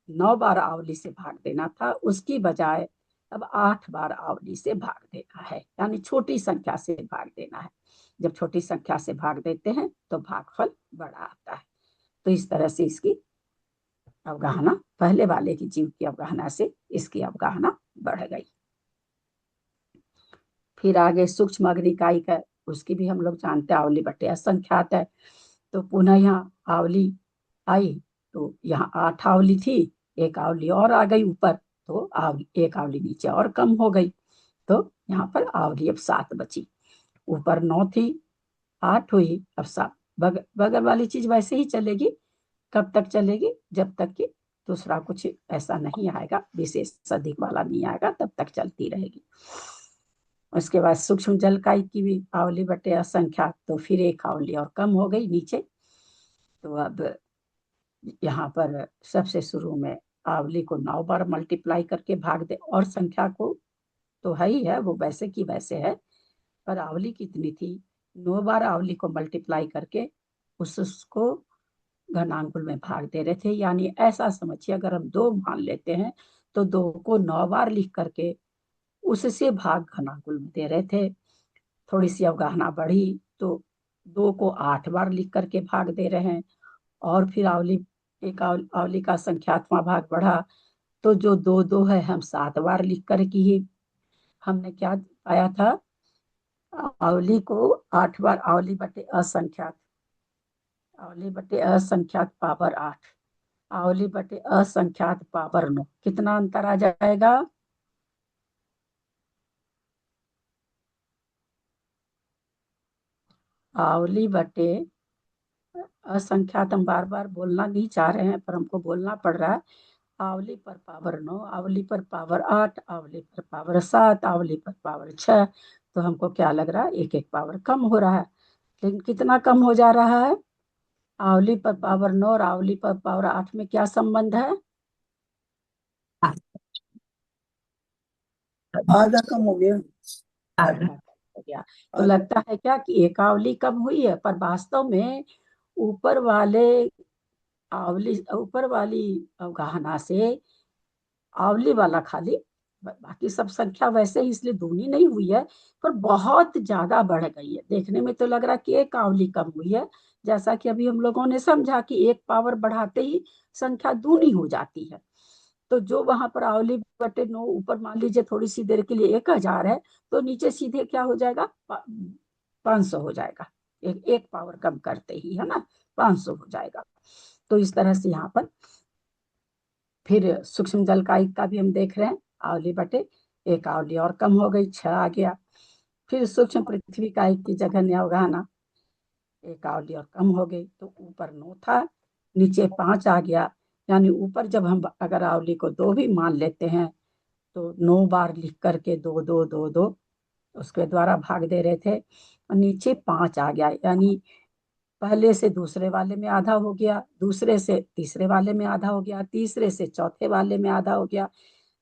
9 बार आवली से भाग देना था, उसकी बजाय अब 8 बार आवली से भाग देना है, यानी छोटी संख्या से भाग देना है। जब छोटी संख्या से भाग देते हैं तो भागफल बड़ा आता है। तो इस तरह से इसकी अवगाहना, पहले वाले की जीव की अवगाहना से इसकी अवगाहना बढ़ गई। फिर आगे सूक्ष्म अग्निकाई का, उसकी भी हम लोग जानते हैं आवली बटे असंख्यात है। तो पुनः यहाँ आवली आई, तो यहाँ 8 आवली थी, 1 आवली और आ गई ऊपर, तो 1 आवली नीचे और कम हो गई। तो यहाँ पर आवली अब 7 बची, ऊपर 9 थी, 8 हुई, अब 7। बगल वाली चीज वैसे ही चलेगी, कब तक चलेगी, जब तक कि दूसरा कुछ ऐसा नहीं आएगा, विशेष अधिक वाला नहीं आएगा, तब तक चलती रहेगी। उसके बाद सूक्ष्म जलकाई की भी आवली बटे असंख्यात, तो फिर एक आवली और कम हो गई नीचे। तो अब यहाँ पर सबसे शुरू में आवली को 9 बार मल्टीप्लाई करके भाग दे, और संख्या को तो है ही है, वो वैसे की वैसे है, पर आवली कितनी थी, 9 बार आवली को मल्टीप्लाई करके उसको घनांकुल में भाग दे रहे थे। यानी ऐसा समझिए, अगर हम 2 मान लेते हैं तो 2 को 9 बार लिख करके उससे भाग घनांकुल में दे रहे थे। थोड़ी सी अवगाहना बढ़ी तो 2 को 8 बार लिख करके भाग दे रहे हैं, और फिर आवली का संख्यात्मक भाग बढ़ा, तो जो 2 है हम 7 बार लिख करके ही हमने क्या पाया था, आवली को 8 बार, आवली बटे असंख्यात पावर 8, आवली बटे असंख्यात पावर 9, कितना अंतर आ जाएगा, आवली बटे असंख्यात, हम बार बार बोलना नहीं चाह रहे हैं पर हमको बोलना पड़ रहा है, आवली पर पावर 9, आवली पर पावर 8, आवली पर पावर 7, आवली पर पावर 6, तो हमको क्या लग रहा है, एक एक पावर कम हो रहा है। लेकिन कितना कम हो जा रहा है, आवली पर पावर 9 और आवली पर पावर 8 में क्या संबंध है, आधा कम हो गया। आधा हो गया। तो लगता है क्या कि एक आवली कम हुई है, पर वास्तव में ऊपर ऊपर वाली अवगाहना से आवली वाला खाली, बाकी सब संख्या वैसे ही इसलिए दूनी नहीं हुई है, पर बहुत ज्यादा बढ़ गई है। देखने में तो लग रहा कि एक आवली कम हुई है, जैसा कि अभी हम लोगों ने समझा कि एक पावर बढ़ाते ही संख्या दूनी हो जाती है। तो जो वहां पर आवली बटे 9 ऊपर मान लीजिए थोड़ी सी देर के लिए 1000 है, तो नीचे सीधे क्या हो जाएगा, 500 हो जाएगा, एक पावर कम करते ही, है ना, 500 हो जाएगा। तो इस तरह से यहाँ पर फिर सूक्ष्म जलकाई का भी हम देख रहे हैं, आवली बटे एक आवली और कम हो गई, 6 आ गया। फिर सूक्ष्म पृथ्वी काई की जघन्य अवगाहना, एक आवली और कम हो गई, तो ऊपर 9 था, नीचे 5 आ गया। यानी ऊपर जब हम अगर आवली को 2 भी मान लेते हैं तो 9 बार लिख करके 2 2 2 2 उसके द्वारा भाग दे रहे थे, और नीचे 5 आ गया। यानी पहले से दूसरे वाले में आधा हो गया, दूसरे से तीसरे वाले में आधा हो गया, तीसरे से चौथे वाले में आधा हो गया।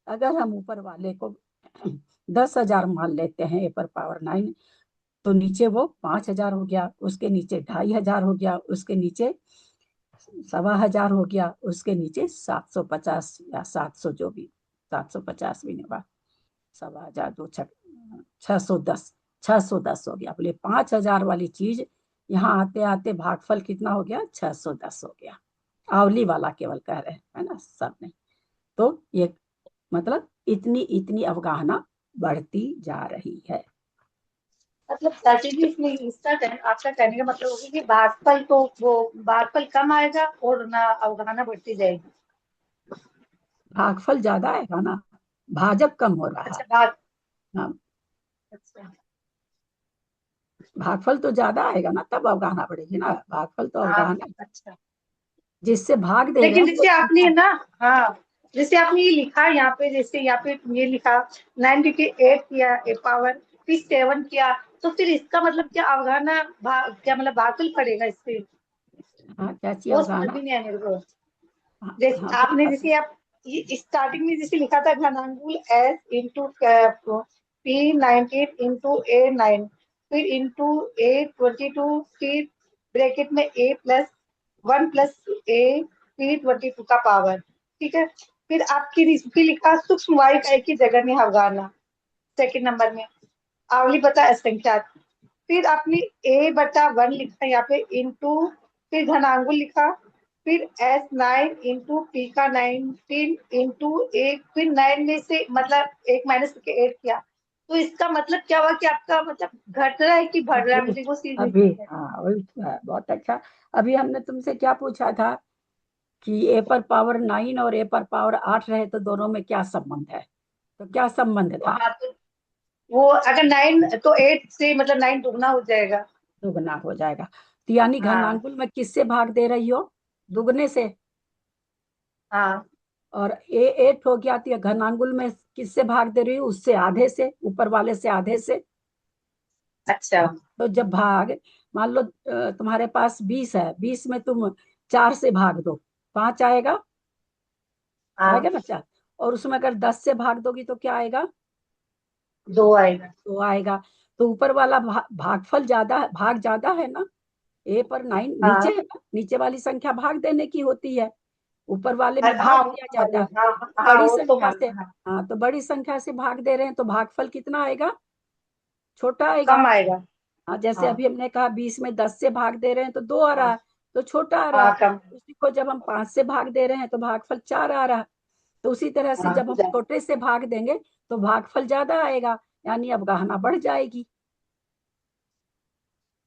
अगर हम ऊपर वाले को 10,000 मान लेते हैं, ए पर पावर 9, तो नीचे वो 5,000 हो गया, उसके नीचे 2,500 हो गया, उसके नीचे 1,1500 हो गया, उसके नीचे 750 या 700, जो भी 750 भी नहीं हुआ, 1,1500 2 610, 610 हो गया। बोले 5,000 वाली चीज यहाँ आते आते भागफल कितना हो गया, 610 हो गया। आवली वाला केवल कह रहे हैं, है ना, सब नहीं। तो ये मतलब इतनी इतनी अवगाहना बढ़ती जा रही है। मतलब स्ट्रैटेजी इसमें आपका कहने का मतलब होगा कि भागफल तो वो भागफल कम आएगा और ना अवगाहना बढ़ती जाएगी। भागफल ज्यादा आएगा ना, भाजक कम हो रहा अच्छा है। हाँ, अच्छा भागफल तो ज्यादा आएगा ना, तब अवगाहना बढ़ेगी ना, भागफल तो हाँ अवगाहना अच्छा। जिससे भाग दे रहे लेकिन हैं जैसे आपने ना, हाँ जैसे आपने ये लिखा यहाँ पे, जैसे यहाँ पे ये लिखा 98 किया ए पावर, फिर 7 किया, तो फिर इसका मतलब क्या अवगाहना क्या मतलब भागफल पड़ेगा इससे? हाँ, क्या चाहिए वो समझ अवगाहना, भी नहीं आया मेरे को। हाँ, जैसे हाँ, क्या आपने बात है? जैसे आप स्टार्टिंग में जैसे लिखा था घनांकुल S into P19 into A9, फिर इंटू A22, फिर ब्रैकेट में A+1 प्लस A, फिर 22 का पावर, ठीक है। फिर आपकी फिर लिखा सूक्ष्म वायु का एक ही जगह में अवगाहना, सेकंड नंबर में आवली बता असंख्यात, फिर आपने A/1 लिखा यहाँ पे इंटू, फिर घनांकुल लिखा, फिर S9 इंटू P का 19 इंटू एक, फिर 9 में से मतलब एक माइनस करके 8 किया, तो इसका मतलब क्या हुआ कि आपका मतलब घट रहा है कि बढ़ रहा है, मुझे वो चीज नहीं अभी समझ में। हाँ, वही तो है, बहुत अच्छा। अभी हमने तुमसे क्या पूछा था कि ए पर पावर 9 और ए पर पावर 8 रहे तो दोनों में क्या संबंध है, तो क्या संबंध तो था, हाँ तो वो अगर 9 तो 8 से मतलब 9 दुगना हो जाएगा। दुगना हो जाएगा। तो यानी हाँ घनांकुल में किससे भाग दे रही हो? दुगने से। हाँ और ए 8 हो गया तो घनांकुल में किससे भाग दे रही हो? उससे आधे से, ऊपर वाले से आधे से। अच्छा तो जब भाग, मान लो तुम्हारे पास 20 है, 20 में तुम 4 से भाग दो, 5 आएगा। हाँ आएगा ना 4। और उसमें अगर 10 से भाग दोगी तो क्या आएगा? 2 आएगा। 2 आएगा। तो ऊपर वाला भागफल ज्यादा, भाग ज्यादा है ना। ए पर 9 नीचे हाँ है ना, नीचे वाली संख्या भाग देने की होती है, ऊपर वाले में हाँ भाग वो दिया तो जाता है। मालूम, हाँ तो हाँ बड़ी वो तो संख्या से, मालूम, हाँ हाँ तो बड़ी संख्या से भाग दे रहे हैं तो भागफल कितना आएगा? छोटा आएगा। कम आएगा। हाँ, जैसे हाँ अभी हमने कहा 20 में 10 से भाग दे रहे हैं तो 2 आ रहा हाँ है, तो छोटा आ रहा हाँ है। कम। उसी को जब हम 5 से भाग दे रहे हैं तो भागफल 4 आ रहा है। तो उसी तरह से हाँ जब हम छोटे से भाग देंगे तो भागफल ज्यादा आएगा, यानी अवगाहना बढ़ जाएगी।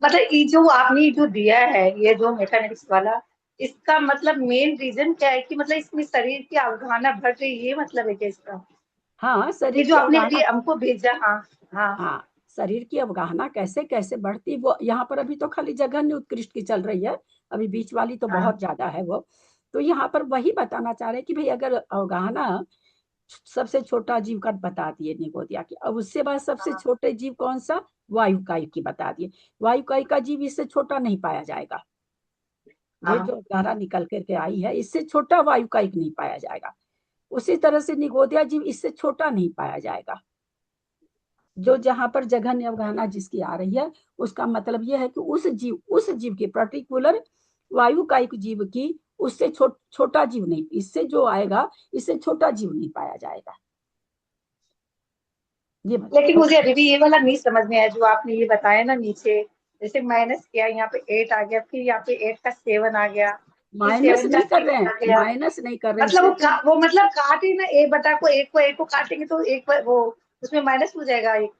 मतलब ये जो आपने जो दिया है, ये जो मैथमेटिक्स वाला, इसका मतलब मेन रीजन क्या है कि मतलब इसमें शरीर की अवगाहना बढ़ रही है, ये मतलब है क्या इसका? हाँ, ये शरीर जो की आपने अभी अवगाहना। हमको भेजा, हाँ हाँ हाँ, शरीर की अवगाहना कैसे कैसे बढ़ती, वो यहाँ पर अभी तो खाली जघन्य उत्कृष्ट की चल रही है, अभी बीच वाली तो हाँ बहुत ज्यादा है वो। तो यहाँ पर वही बताना चाह रहे हैं कि भाई अगर अवगाहना सबसे छोटा जीव का बता दिए निगोदिया की, अब उससे बाद सबसे हाँ छोटे जीव कौन सा? वायुकाय की बता दिए। वायुकाय का जीव इससे छोटा नहीं पाया जाएगा। ये हाँ जो धारा निकल करके आई है, इससे छोटा वायुकायिक नहीं पाया जाएगा। उसी तरह से निगोदिया जीव इससे छोटा नहीं पाया जाएगा। जो जहां पर जघन्य अवगाहना जिसकी आ रही है, उसका मतलब यह है कि उस जीव की पर्टिकुलर वायुकायिक जीव की उससे छोटा जीव नहीं, इससे जो आएगा इससे छोटा जीव नहीं पाया जाएगा। ये लेकिन बताओ। मुझे अभी भी ये वाला नहीं समझ में आया जो आपने ये बताया ना नीचे, जैसे माइनस किया, यहाँ पे 8 आ गया, फिर यहाँ पे 8 का 7 आ गया, फिर माइनस 7 का नहीं कर 6 रहे हैं, आ गया। माइनस नहीं कर रहे हैं, मतलब सिर्फ वो मतलब काटे ना, एक बटा को एक को काटेंगे तो एक वो उसमें माइनस हो जाएगा एक।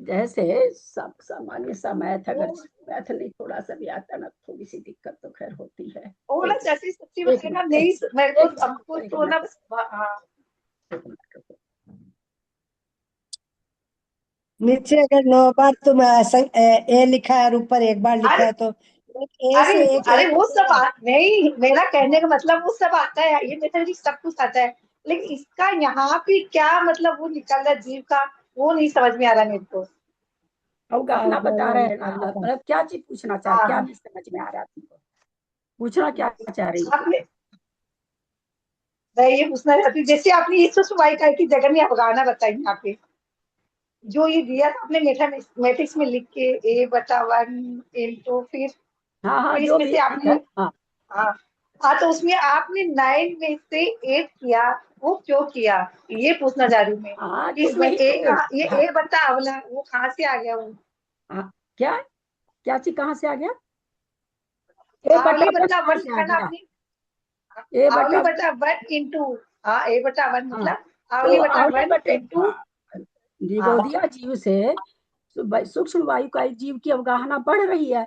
जैसे सब सामान्य सा मैथ, वो अगर मैथ नहीं थोड़ा सा भी आता ना, थोड़ी सी दिक्कत तो खैर होती है। वो ना एक जैसे सच्ची एक बताए ना, मिनट, नहीं मेरे को एक मिनट हमको रुको, एक तो ना मिनट बस, हाँ रुको, एक मिनट रुको। नीचे अगर 9 बार तुम ए लिखा है और ऊपर एक बार लिखा अरे है तो एक ए अरे से एक अरे एक वो सब कटेगा। नहीं, मेरा कहने का मतलब वो सब आता है, ये मैथमेटिक्स सब कुछ आता है, लेकिन इसका यहाँ पे क्या मतलब वो निकल रहा है जीव का, वो नहीं समझ में आ रहा मेरे को। अवगाहना बता रहे हैं ना, मतलब क्या चीज पूछना चाह, हाँ क्या हाँ नहीं समझ में आ रहा तुमको? पूछना क्या चाह रही थी? आपने, मैं ये पूछना चाहती हूँ, जैसे आपने ये सुसुवाई का की जगह में अवगाहना बताई यहाँ पे, जो ये दिया था आपने मैथमेटिक्स में लिख के, A/1 इंटू हाँ हाँ, फिर जो इसमें भी से ठीक है। आपने, हाँ हाँ हाँ, तो उसमें आपने 9 में से 8 किया, वो क्यों किया, ये पूछना चाह रही हूँ मैं हाँ, कि तो इसमें वही ए तो। कहा, ये हाँ ए बटा अवला वो कहाँ से आ गया वो? हाँ, क्या क्या चीज कहाँ से आ गया? ए बटा आवली वन बटा कहाँ 1 से आ लिखा ना गया? आपने, ए आवली बटा बटा 1 इंटू, हाँ A/1 हाँ, मतलब तो आवली बटा आवले 1 बटे, इंटू, हाँ, हाँ निगोदिया जीव से सूक्ष्म वायुकायिक जीव की अवगाहना बढ़ रही है,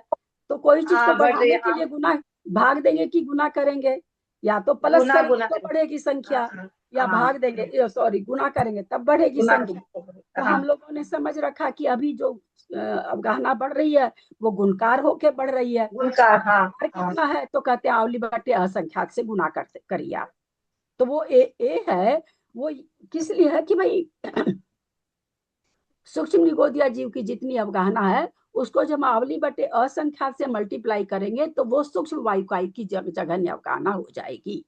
तो कोई चीज को हाँ बढ़ रही बढ़ाने है, के हाँ लिए गुना भाग देंगे कि गुना करेंगे? या तो प्लस गुना करेंगे गुना तो करें, बढ़ेगी हाँ संख्या, हाँ या भाग हाँ देंगे, सॉरी, गुना करेंगे तब बढ़ेगी गुना संख्या। तो गुना, हाँ हम लोगों ने समझ रखा कि अभी जो अवगाहना बढ़ रही है वो गुणकार होके बढ़ रही है। गुणकार, हाँ गुणकार हाँ कितना है तो कहते हैं आवली बटे असंख्याक से गुना करते करिए आप। तो वो ए है, वो किस लिए है कि भाई सूक्ष्म निगोदिया जीव की जितनी अवगाहना है उसको जब आवली बटे असंख्याक से मल्टीप्लाई करेंगे तो वो सूक्ष्म वायुकायिक की जघन्य अवगाहना हो जाएगी,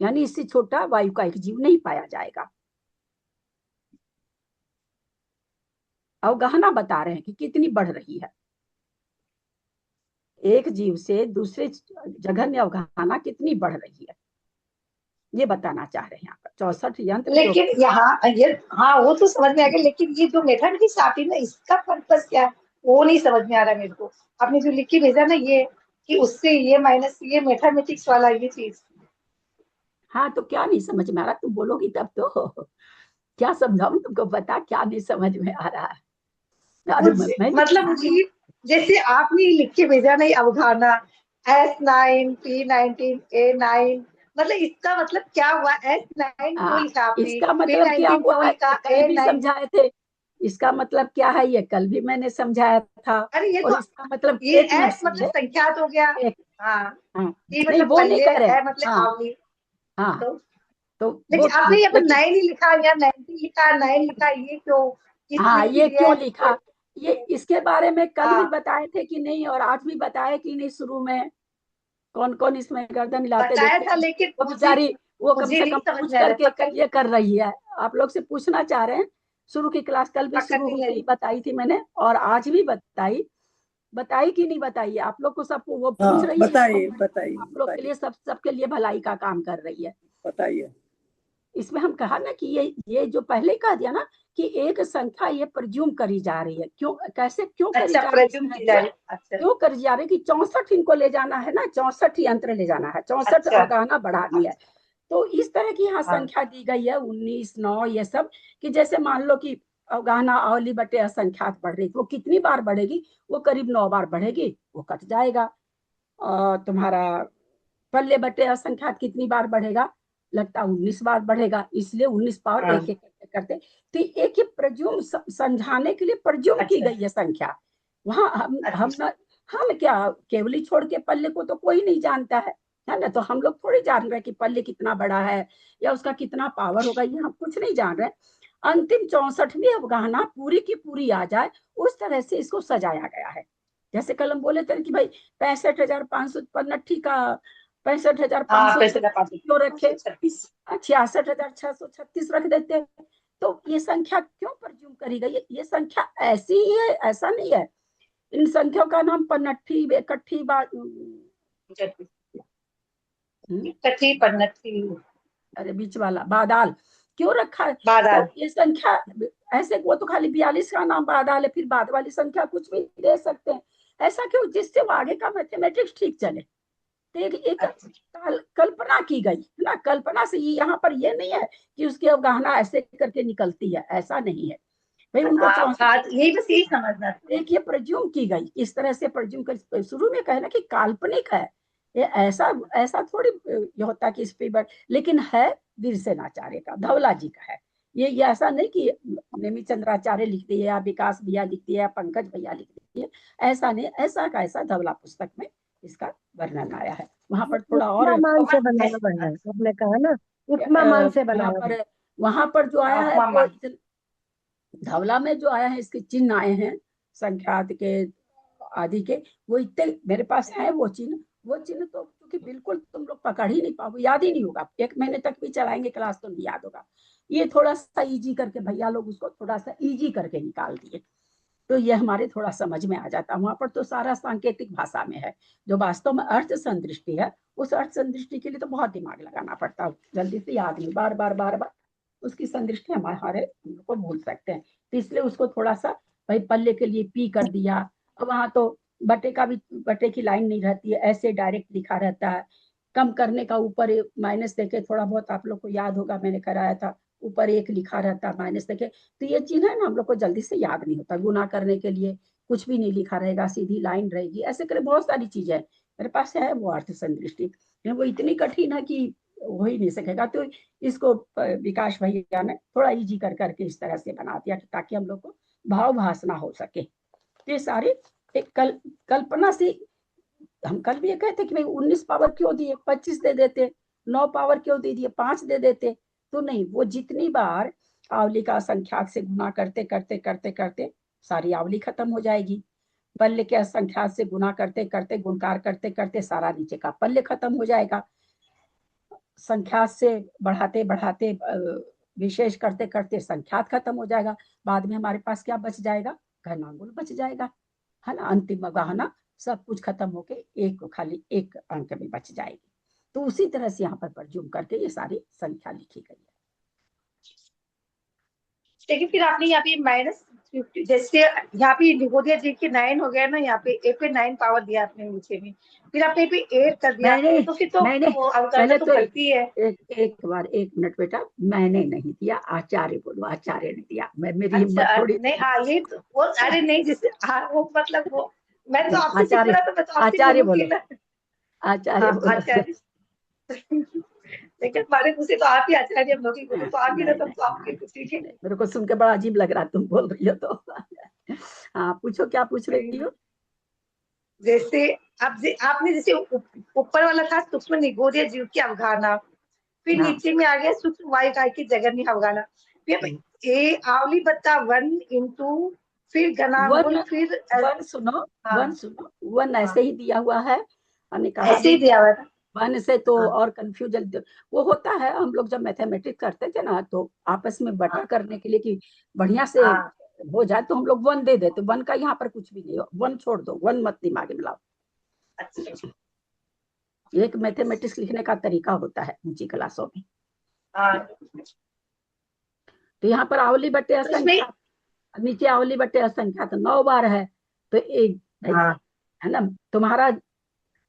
यानी इससे छोटा वायुकायिक जीव नहीं पाया जाएगा। अवगाहना बता रहे हैं कि कितनी बढ़ रही है, एक जीव से दूसरे जघन्य अवगाहना कितनी बढ़ रही है, ये बताना चाह रहे हैं यहाँ पर 64 यंत्र जो। लेकिन यहाँ ये, हाँ वो तो समझ में आ गया, लेकिन ये जो मैथमेटिक्स आती है ना, इसका पर्पस क्या है वो नहीं समझ में आ रहा मेरे को। आपने जो लिख के भेजा ना ये, कि उससे ये माइनस ये मैथमेटिक्स वाला ये चीज, हाँ, तो क्या नहीं समझ में आ रहा, तुम बोलोगी तब तो क्या समझाऊं तुमको, बता क्या नहीं समझ में आ रहा है? अरे मुझे मैं मतलब मुझे जैसे आपने लिख के भेजा ना ये अवधारणा, S9 P19 A9, मतलब इसका मतलब क्या हुआ? S9 क्यों लिखा आपने, इसका मतलब क्या P19 हुआ क्यों है, लिखा, कल भी A9? समझाए थे। इसका मतलब क्या है, ये कल भी मैंने समझाया था। अरे ये और तो इसका मतलब ये एक मिनट एस मतलब सुनिए। संख्यात हो गया। एक, हाँ, हाँ, ये नहीं मतलब वो नहीं पल्ले, कह रहे, ए मतलब हाँ आवली। हाँ, तो तो वो लेकिन आपने यहाँ पर लेकिन 9 ही लिखा या 90 लिखा, 9 लिखा, ये क्यों? किस हाँ, लिए ये लिया क्यों है? लिखा, ये इसके बारे में कल भी हाँ, बताए थे कि नहीं, और आज भी बताया कि नहीं शुरू में। कौन कौन इसमें गर्दन हिलाते बताया देखते था हैं। लेकिन वो बेचारी, वो कम मुझे से नहीं कम समझ पूछ में आ रहा, करके पकड़ ये कर रही है। आप लोग से पूछना चाह रहे हैं। शुरू की क्लास कल भी पकड़ शुरू नहीं होते रही। ही बताई थी मैंने, और आज भी बताई। बताई कि नहीं बताई, आप लोग को सब वो पूछ हाँ, रही है, बताइए बताइए आप लोग के लिए सबके लिए भलाई का काम कर रही है। बताइए। इसमें हम कहा ना कि ये जो पहले कह दिया ना कि एक संख्या ये प्रज्यूम करी जा रही है, क्यों, कैसे, क्यों करी अच्छा, जा रही प्रज्यूम है, की जा रही। अच्छा क्यों करी जा रही है कि 64 इनको ले जाना है ना, 64 यंत्र ले जाना है, 64 अच्छा अवगाहना बढ़ानी है। अच्छा। तो इस तरह की यहाँ हाँ संख्या दी गई है 19, 9 ये सब, कि जैसे मान लो कि अवगाहना अवली बटे असंख्यात बढ़ रही, वो कितनी बार बढ़ेगी, वो करीब 9 बार बढ़ेगी, वो कट जाएगा। और तुम्हारा पल्ले बटे असंख्यात कितनी बार बढ़ेगा, लगता 19 बार बढ़ेगा, इसलिए 19 पावर हाँ, एक एक करते करते। तो एक ही प्रज्यूम समझाने के लिए प्रज्यूम की अच्छा गई है संख्या। वहां हम अच्छा। न, हम क्या केवली छोड़ के पल्ले को तो कोई नहीं जानता है ना, तो हम लोग थोड़ी जान रहे कि पल्ले कितना बड़ा है या उसका कितना पावर होगा, ये हम कुछ नहीं जान रहे। अंतिम 64वीं अवगाहना पूरी की पूरी आ जाए, उस तरह से इसको सजाया गया है। जैसे कल हम बोले थे कि भाई 65,556 का 65,500 हाँ, पैसे का पास क्यों रखे, 36। 66,636 रख देते हैं। तो ये संख्या क्यों प्रज्यूम करी गई है, ये संख्या ऐसी ही है, ऐसा नहीं है। इन संख्याओं का नाम पन्नट्ठी, इकट्ठी, इकट्ठी, पन्नट्ठी, अरे बीच वाला बादाल क्यों रखा है। बादल। तो ये संख्या ऐसे, वो तो खाली 42 का नाम बादाल है, फिर बाद वाली संख्या कुछ भी दे सकते हैं। ऐसा क्यों, जिससे वो आगे का मैथमेटिक्स ठीक चले। तो एक अच्छा कल्पना की गई है ना, कल्पना से ये यहाँ पर ये नहीं है कि उसकी अवगाहना ऐसे करके निकलती है, ऐसा नहीं है भाई। उनको हाँ, यही बस यही समझना था। एक ये प्रज्यूम की गई, इस तरह से प्रज्यूम कर, शुरू में कहना कि काल्पनिक है, ये ऐसा ऐसा थोड़ी ये होता कि इस पे, लेकिन है वीरसेनाचार्य का, धवला जी का है। ये ऐसा नहीं कि नेमी चंद्राचार्य लिख दिए या विकास भैया लिख दिए या पंकज भैया लिख दिए, ऐसा नहीं, ऐसा का ऐसा धवला पुस्तक में इसका वर्णन आया है। वहां पर थोड़ा और उपमा मान से बनाया हुआ है, आपने कहा ना, उपमा मान से वहां बनाया हुआ है। पर वहां पर जो आया है, उपमा वो मान। धवला में जो आया है, इसके चिन्ह आए हैं संख्यात के आदि के, वो इतने मेरे पास है वो चिन्ह तो क्योंकि बिल्कुल तुम लोग पकड़ ही नहीं पाओगे, याद ही नहीं होगा। 1 महीने तक भी चलाएंगे क्लास तो नहीं याद होगा। ये थोड़ा सा इजी करके भैया लोग उसको थोड़ा सा इजी करके निकाल दिए, तो ये हमारे थोड़ा समझ में आ जाता। वहां पर तो सारा सांकेतिक भाषा में है, जो वास्तव में अर्थ संदृष्टि है, उस अर्थ संदृष्टि के लिए तो बहुत दिमाग लगाना पड़ता है, जल्दी से याद नहीं, बार बार बार बार उसकी संदृष्टि हमारे को भूल सकते हैं। तो इसलिए उसको थोड़ा सा भाई पल्ले के लिए पी कर दिया। अब वहां तो बटे का भी, बटे की लाइन नहीं रहती है, ऐसे डायरेक्ट लिखा रहता है। कम करने का ऊपर माइनस देके, थोड़ा बहुत आप लोग को याद होगा मैंने कराया था, ऊपर 1 लिखा रहता है, माइनस देके। तो ये चिन्ह है ना, हम लोग को जल्दी से याद नहीं होता। गुना करने के लिए कुछ भी नहीं लिखा रहेगा, सीधी लाइन रहेगी, ऐसे करे बहुत सारी चीजें मेरे पास है वो अर्थ संदृष्टि, वो इतनी कठिन है कि हो ही नहीं सकेगा। तो इसको विकास भैया ने थोड़ा इजी कर करके इस तरह से बना दिया ताकि हम लोग को भाव भासना हो सके। तो ये सारी एक कल्पना से हम कल भी ये कहते कि भाई 19 पावर क्यों दिए, 25 दे देते, 9 पावर क्यों दे दिए, 5 दे देते। तो नहीं, वो जितनी बार आवली का संख्याक से गुना करते करते करते करते सारी आवली खत्म हो जाएगी। पल्ले के संख्या से गुना करते करते, गुणकार करते करते सारा नीचे का पल्ले खत्म हो जाएगा। संख्या से बढ़ाते बढ़ाते विशेष करते करते संख्यात खत्म हो जाएगा। बाद में हमारे पास क्या बच जाएगा, घनांगुल बच जाएगा, है ना। अंतिम गहना सब कुछ खत्म होके एक खाली एक अंक में बच जाएगी। तो उसी तरह से यहाँ पर प्रज्यूम करके ये सारी संख्या लिखी गई है। लेकिन फिर आपने यहाँ पे -50, जैसे यहाँ पे हो दिया, देखिए 9 हो गया ना, यहाँ पे ए पे 9 पावर दिया आपने नीचे में, फिर आपने यहाँ पे 8 कर दिया, मैंने तो फिर तो मैंने वो अवधारणा पहले तो तो गलती है। एक मिनट बेटा, मैंने नहीं दिया, आचार्य बोलो, आचार्य ने दिया। मेरी हिम्मत अच्छा थोड़ी नहीं, ये तो वो, अरे नहीं, जैसे वो मतलब वो, मैं तो आपसे सीख आचार्य रहा, तो मैं तो आपसे आचार्य बोलूंगी बोलो, ना। आचार्य हाँ बोलो। आचार्य। लेकिन हमारे मुँह से तो आप ही आचार्य हम लोग ही बोले, तो आपकी नहीं, रसम तो आपके नहीं, तो ठीक है। नहीं, मेरे को सुन के बड़ा अजीब लग रहा तुम बोल रही हो तो। हाँ, पूछो क्या पूछ रही हो। जैसे आपने जैसे ऊपर वाला था सूक्ष्म निगोर्य जीव की अवधारणा, फिर हाँ। नीचे में आ गया सूक्ष्म वायुकाय की जगन्य अवगाहना, फिर ए आवली बत्ता 1 इंटू, फिर घनामूल, वन फिर वन सुनो, हाँ वन सुनो, वन हाँ ऐसे ही दिया हुआ है। हमने कहा ऐसे भी ही दिया हुआ था। वन से तो हाँ और कंफ्यूजन वो होता है। हम लोग जब मैथमेटिक्स करते थे ना तो आपस में बटा करने के लिए कि बढ़िया से हाँ हो जाए तो हम लोग वन दे देते। वन का यहाँ पर कुछ भी नहीं हो, वन छोड़ दो, वन मत दिमाग में लाओ। अच्छा एक मैथमेटिक्स लिखने का तरीका होता है ऊंची क्लासों में। हाँ, तो यहाँ पर आवली बटे तो इसमें असंख्यात, नीचे आवली बटे असंख्यात 9 बार है। तो एक हाँ है ना, तुम्हारा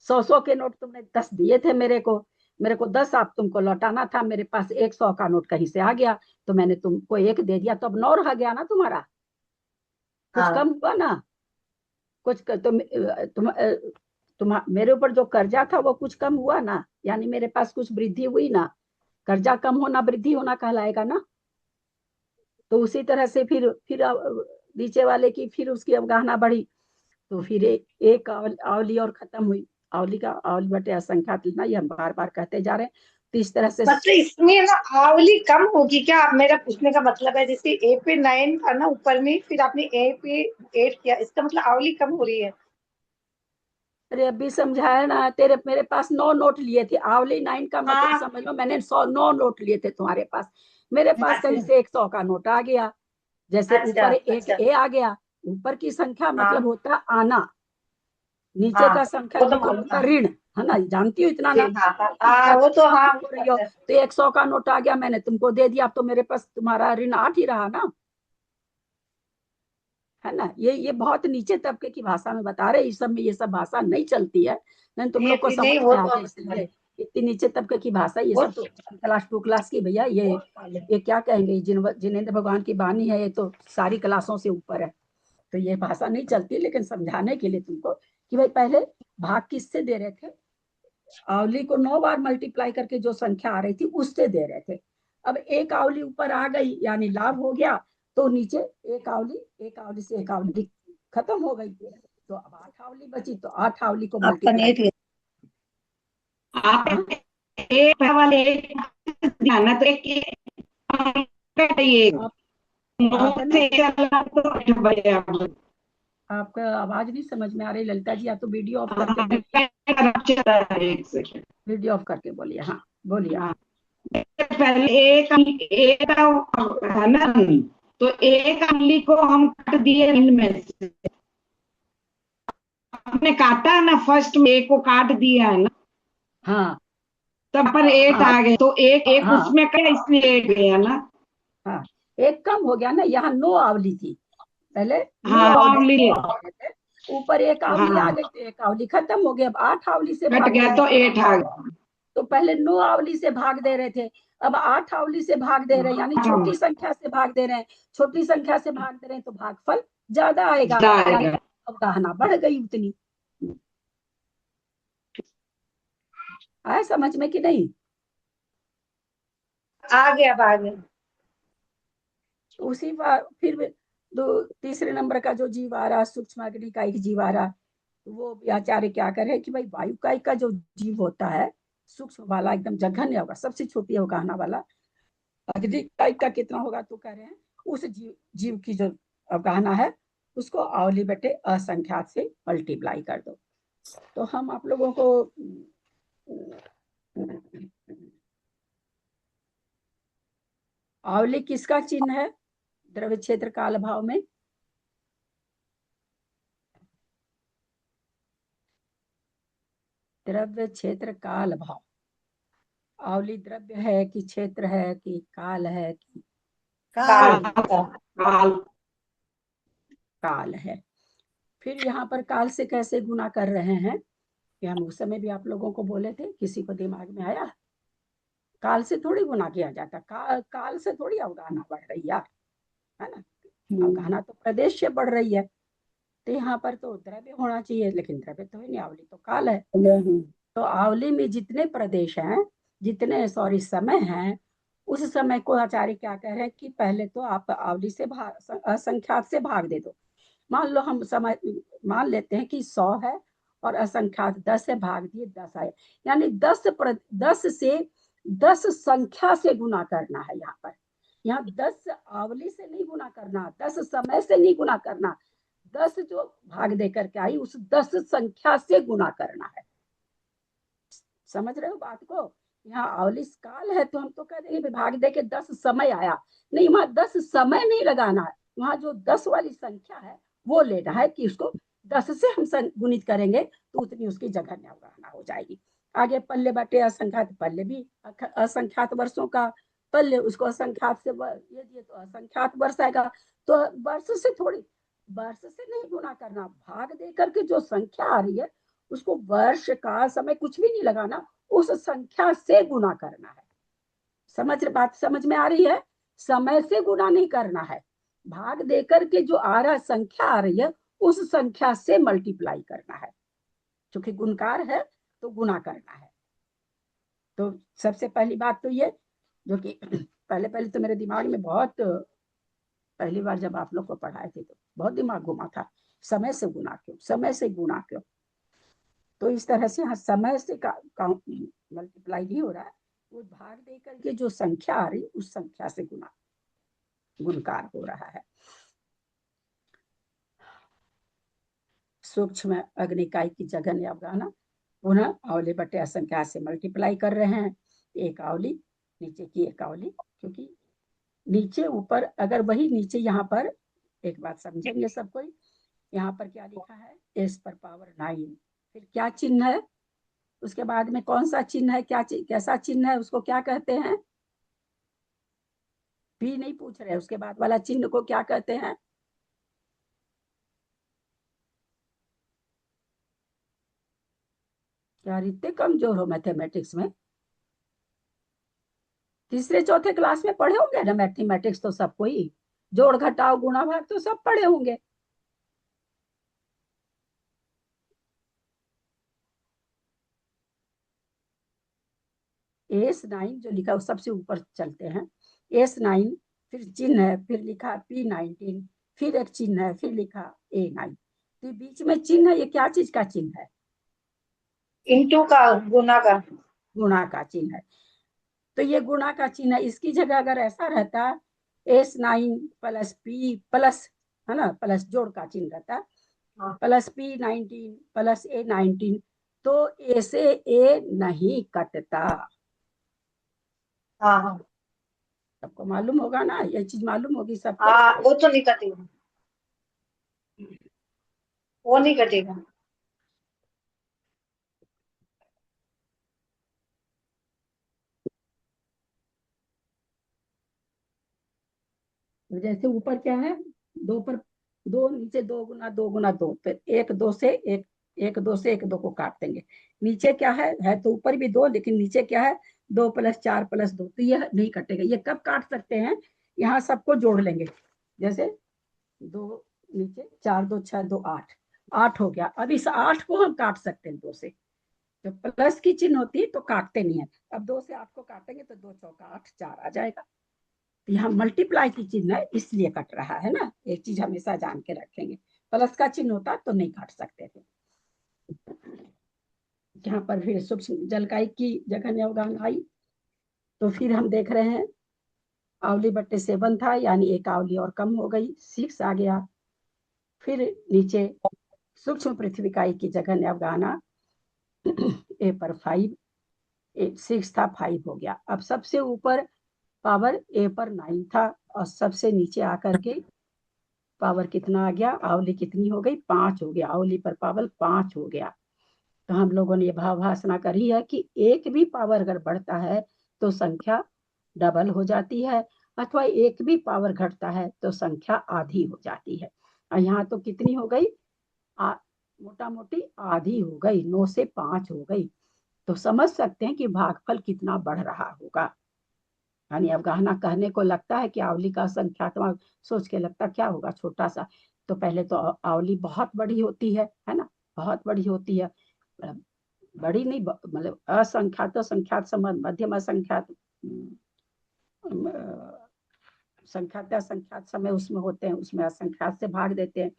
100 के नोट तुमने 10 दिए थे मेरे को 10 आप तुमको लौटाना था। मेरे पास 100 का नोट कहीं से आ गया तो मैंने तुमको 1 दे दिया, तो अब 9 रह गया ना तुम्हारा। कुछ हाँ कम हुआ ना, तुम मेरे ऊपर जो कर्जा था वो कुछ कम हुआ ना, यानी मेरे पास कुछ वृद्धि हुई ना। कर्जा कम होना वृद्धि होना कहलाएगा ना। तो उसी तरह से फिर नीचे वाले की फिर उसकी अवगाहना बढ़ी। तो फिर एक आवली और खत्म हुई। आवली का आवली बटे असंख्यात लेना, ये हम बार बार कहते जा रहे हैं। तो इस तरह से मतलब इसमें ना आवली कम होगी क्या? आप मेरा पूछने का मतलब है जैसे ए पे 9 था ना ऊपर में, फिर आपने ए पे 8 किया, इसका मतलब आवली कम हो रही है। अरे अभी समझाया ना, तेरे मेरे पास 9 नोट लिए थे। आवली 9 का मतलब हाँ समझ लो मैंने 9 नोट लिए थे तुम्हारे पास। मेरे पास कहीं अच्छा से 100 का नोट आ गया। जैसे अच्छा ऊपर एक अच्छा ए आ गया, ऊपर की संख्या मतलब हाँ होता है आना, नीचे हाँ का संख्या वो तो मतलब मालूम होता हाँ है ऋण, है ना, जानती हो इतना ना। हाँ हाँ हाँ, वो तो हाँ हो रही हो तो 100 का नोट आ गया, मैंने तुमको दे दिया, अब तो मेरे पास तुम्हारा ऋण 8 ही रहा ना, है ना। ये बहुत नीचे तबके की भाषा में बता रहे। इस सब में ये सब भाषा नहीं चलती है, नहीं तुम लोग को नहीं नहीं समझ वो में आ तो जाए इसलिए। इतनी नीचे तबके की भाषा, ये वो सब तो क्लास 2 क्लास की भैया। ये क्या कहेंगे, जिनेंद्र भगवान की बानी है, ये तो सारी क्लासों से ऊपर है। तो ये भाषा नहीं चलती, लेकिन समझाने के लिए तुमको कि भाई पहले भाग किससे दे रहे थे। आवली को 9 बार मल्टीप्लाई करके जो संख्या आ रही थी उससे दे रहे थे। अब एक आवली ऊपर आ गई यानी लाभ हो गया, तो नीचे एक आवली से एक आवली खत्म हो गई। तो अब 8 आवली बची, तो 8 आवली को आपका मल्टीप्लाई। नेट आप हाँ एक वाले एक ध्यान तो एक ये आप 9 आप है ना, से चला तो 8 बजे आप आपका आवाज नहीं समझ में आ रही ललिता जी। या तो वीडियो ऑफ करके हाँ, बोलिए, चला है एक सेकंड। वीडियो ऑफ करके बोलिए। हाँ बोलिए। हाँ, पहले एक है ना, तो एक अंगली को हम काट दिए इनमें से। हमने काटा है ना, फर्स्ट में एक को काट दिया है ना, हाँ तब पर 8 हाँ आ गए, तो एक एक हाँ उसमें कहा इसलिए 8 गया ना। हाँ, एक कम हो गया ना। यहाँ 9 आवली थी, पहले 9 हाँ आवली से आवली भाग रहे थे, ऊपर एक आवली आ हाँ गई तो एक आवली खत्म हो गई। अब 8 आवली से कट भाग दे गया रहे तो थे। 8 आ गया। तो पहले 9 आवली से भाग दे रहे थे, अब 8 आवली से भाग दे रहे हैं, यानी छोटी संख्या से भाग दे रहे हैं। छोटी संख्या से भाग दे रहे हैं तो भागफल ज्यादा आएगा, यानी आएगा। अवगाहना बढ़ गई उतनी। आए समझ में कि नहीं। आ गया अब आ गया। तो उसी बार फिर तीसरे नंबर का जो जीव आ रहा, सूक्ष्म अग्नि का एक जीव आ रहा, वो भी आचार्य क्या करे कि भाई वायुकाय का जो जीव होता है सूक्ष्म वाला, एकदम जघन्य होगा, सबसे छोटी अवगाहना वाला। अग्निकाय का कितना होगा तो कह रहे हैं उस जीव की जो अवगाहना है उसको आवली बटे असंख्यात से मल्टीप्लाई कर दो। तो हम आप लोगों को आवली किसका चिन्ह है द्रव्य क्षेत्र काल भाव में। द्रव्य क्षेत्र काल भाव, आवली द्रव्य है कि क्षेत्र है कि काल है कि काल काल काल है। फिर यहाँ पर काल से कैसे गुना कर रहे हैं, कि हम उस समय भी आप लोगों को बोले थे, किसी को दिमाग में आया। काल से थोड़ी गुना किया जाता, काल से थोड़ी अवगाहना बढ़ रही है ना। अवगाहना तो प्रदेश से बढ़ रही है। तो यहाँ पर तो द्रव्य होना चाहिए, लेकिन द्रव्य तो है नहीं, आवली तो काल है। तो आवली में जितने प्रदेश हैं, जितने समय हैं, उस समय को आचार्य क्या कह रहे हैं कि पहले तो आप आवली से असंख्यात से भाग दे दो। मान लो हम समय मान लेते हैं कि 100 है और असंख्यात 10 से भाग दिए 10 आए, यानी 10 से 10 संख्या से गुना करना है। यहाँ 10 आवली से नहीं गुना करना, 10 समय से नहीं गुना करना, 10 जो भाग दे करके आई उस 10 संख्या से गुना करना है। समझ रहे हो बात को? यहाँ आवली काल है तो हम तो कह देंगे भाग दे के 10 समय आया, नहीं, वहां 10 समय नहीं लगाना है, वहां जो 10 वाली संख्या है वो लेना है कि उसको 10 से हम गुणित करेंगे तो उतनी उसकी जगह अवगाहना हो जाएगी। आगे पल्ले बटे असंख्यात, पल्ले भी असंख्यात वर्षों का पल्ले, उसको असंख्यात से ये दिए तो असंख्यात वर्ष आएगा। तो वर्ष से नहीं गुना करना, भाग दे करके जो संख्या आ रही है उसको वर्ष का समय कुछ भी नहीं लगाना, उस संख्या से गुना करना है। बात समझ में आ रही है? समय से गुना नहीं करना है, भाग देकर के जो आ रहा संख्या आ रही है उस संख्या से मल्टीप्लाई करना है। क्योंकि गुणकार है तो गुना करना है। तो सबसे पहली बात तो ये, जो कि पहले तो मेरे दिमाग में बहुत, पहली बार जब आप लोग को पढ़ाए थे तो बहुत दिमाग घुमा था, समय से गुना क्यों, समय से गुना क्यों। तो इस तरह से यहाँ समय से मल्टीप्लाई नहीं हो रहा है, वो भाग दे करके जो संख्या आ रही उस संख्या से गुणकार हो रहा है। सूक्ष्म अग्निकाय की जघन्य अवगाहना पुनः आवली बटे असंख्या से मल्टीप्लाई कर रहे हैं। एक आवली नीचे की एक आवली, क्योंकि नीचे ऊपर अगर वही नीचे, यहाँ पर एक बात समझेंगे सब कोई, यहाँ पर क्या लिखा है, s पर पावर 9, फिर क्या चिन्ह है, उसके बाद में कौन सा चिन्ह है, कैसा चिन्ह है, उसको क्या कहते हैं, भी नहीं पूछ रहे, उसके बाद वाला चिन्ह को क्या कहते हैं? क्या इतने कमजोर हो मैथमेटिक्स में? तीसरे चौथे क्लास में पढ़े होंगे ना मैथमेटिक्स तो सब कोई, जोड़ घटाव गुणा भाग तो सब पढ़े होंगे। S9 जो लिखा है सबसे ऊपर चलते हैं, S9 फिर चिन्ह है, फिर लिखा P19, फिर एक चिन्ह है, फिर लिखा A9। तो बीच में चिन्ह है, ये क्या चीज का चिन्ह है? इंटू का, गुना का, गुणा का चिन्ह है। तो ये गुणा का चिन्ह है, इसकी जगह अगर ऐसा रहता S9 प्लस P प्लस, है ना, प्लस जोड़ का चिन्ह रहता, प्लस P19 प्लस A19, तो A से A नहीं कटता। हाँ हाँ सबको मालूम होगा ना, ये चीज मालूम होगी सबको। हाँ, वो तो नहीं कटेगा, वो नहीं कटेगा। जैसे ऊपर क्या है, 2 पर 2, नीचे 2 गुना 2 गुना 2, फिर 1 2 से 1, 1 2 से 1 2 को काट देंगे। नीचे क्या है तो ऊपर भी 2, लेकिन नीचे क्या है, 2 प्लस 4 प्लस 2, तो ये नहीं कटेगा। ये कब काट सकते हैं, यहाँ सबको जोड़ लेंगे, जैसे 2 नीचे 4 2 6 2 8, 8 हो गया। अब इस 8 को हम काट सकते हैं 2 से, जब प्लस की चिन्ह होती है तो काटते नहीं है। अब 2 से 8 को काटेंगे तो 2 चौका 8, 4 आ जाएगा। तो यहाँ मल्टीप्लाई की चिन्ह है इसलिए कट रहा है ना, एक चीज हमेशा जान के रखेंगे, प्लस का चिन्ह होता तो नहीं काट सकते थे। यहाँ पर फिर सूक्ष्म जलकाई की जघन्य अवगाहना आई, तो फिर हम देख रहे हैं आवली बट्टे 7 था, यानी एक आवली और कम हो गई, 6 आ गया। फिर नीचे सूक्ष्म पृथ्वी इकाई की जघन्य अवगाहना ए पर 5, 6 था 5 हो गया। अब सबसे ऊपर पावर ए पर 9 था और सबसे नीचे आकर के पावर कितना आ गया, आवली कितनी हो गई, 5 हो गया, आवली पर पावर 5 हो गया। तो हम लोगों ने ये भावभाषणा करी है कि एक भी पावर अगर बढ़ता है तो संख्या डबल हो जाती है, अथवा एक भी पावर घटता है तो संख्या आधी हो जाती है। और यहाँ तो कितनी हो गई, मोटा मोटी आधी हो गई, 9 से 5 हो गई। तो समझ सकते हैं कि भागफल कितना बढ़ रहा होगा। यानी अवगाहना कहने को लगता है कि आवली का संख्यात्मक सोच के लगता क्या होगा, छोटा सा। तो पहले तो आवली बहुत बड़ी होती है ना, बहुत बड़ी होती है, बड़ी नहीं, मतलब असंख्यात संख्यात संबंध, मध्यम असंख्यात संख्यात असंख्यात समय उसमें होते हैं, उसमें असंख्यात से भाग देते हैं।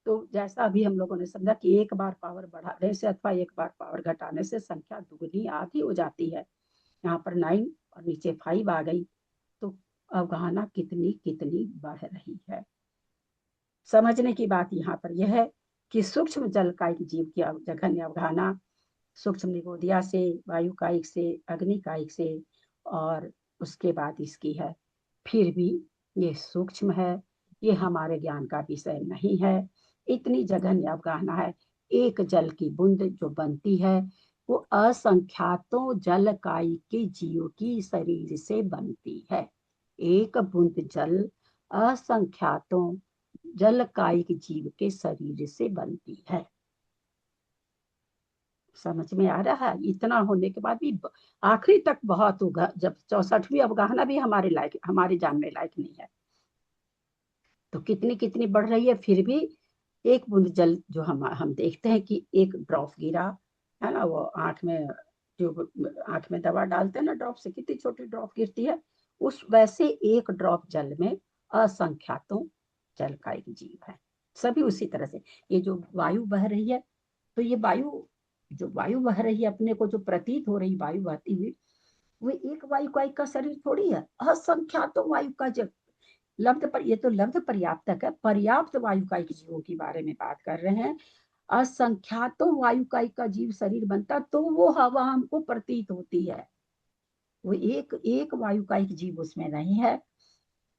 तो जैसा अभी हम लोगों ने समझा कि एक बार पावर बढ़ाने से अथवा एक बार पावर घटाने से संख्या दुगनी आधी हो जाती है। यहाँ पर 9 और नीचे 5 आ गई, तो अवगाहना कितनी कितनी बढ़ रही है। समझने की बात यहाँ पर यह है कि सूक्ष्म जल कायिक जीव की जघन्य अवगाहना सूक्ष्म निगोदिया से, वायु कायिक से, अग्नि कायिक से और उसके बाद इसकी है। फिर भी ये सूक्ष्म है, ये हमारे ज्ञान का विषय नहीं है। इतनी जघन्य अवगाहना है। एक जल की बूंद जो बनती है वो असंख्यातों जल कायिक के जीवों की शरीर से बनती है। एक बूंद जल असंख्यातों जल कायिक जीव के शरीर से बनती है। समझ में आ रहा है? इतना होने के बाद भी आखिरी तक बहुत होगा, जब 64वीं अवगाहना भी हमारे लायक, हमारे जानने लायक नहीं है। तो कितनी कितनी बढ़ रही है। फिर भी एक बूंद जल जो हम देखते हैं कि एक ड्रॉप गिरा है ना, वो आंख में जो आंख में दवा डालते हैं ना, ड्रॉप से कितनी छोटी ड्रॉप गिरती है, उस वैसे एक ड्रॉप जल में असंख्यातों जल का एक जीव है। सभी उसी तरह से ये जो वायु बह रही है, तो ये वायु जो वायु बह रही है, अपने को जो प्रतीत हो रही वायु बहती हुई, वो एक वायु का शरीर थोड़ी है, असंख्यातों वायु का जब लब्ध पर, ये तो लब्ध पर्याप्तक है, पर्याप्त वायुकायिक जीवों के बारे में बात कर रहे हैं। असंख्यातों वायुकायिक का जीव शरीर बनता तो वो हवा हमको प्रतीत होती है, वो एक एक वायुकायिक जीव उसमें नहीं है।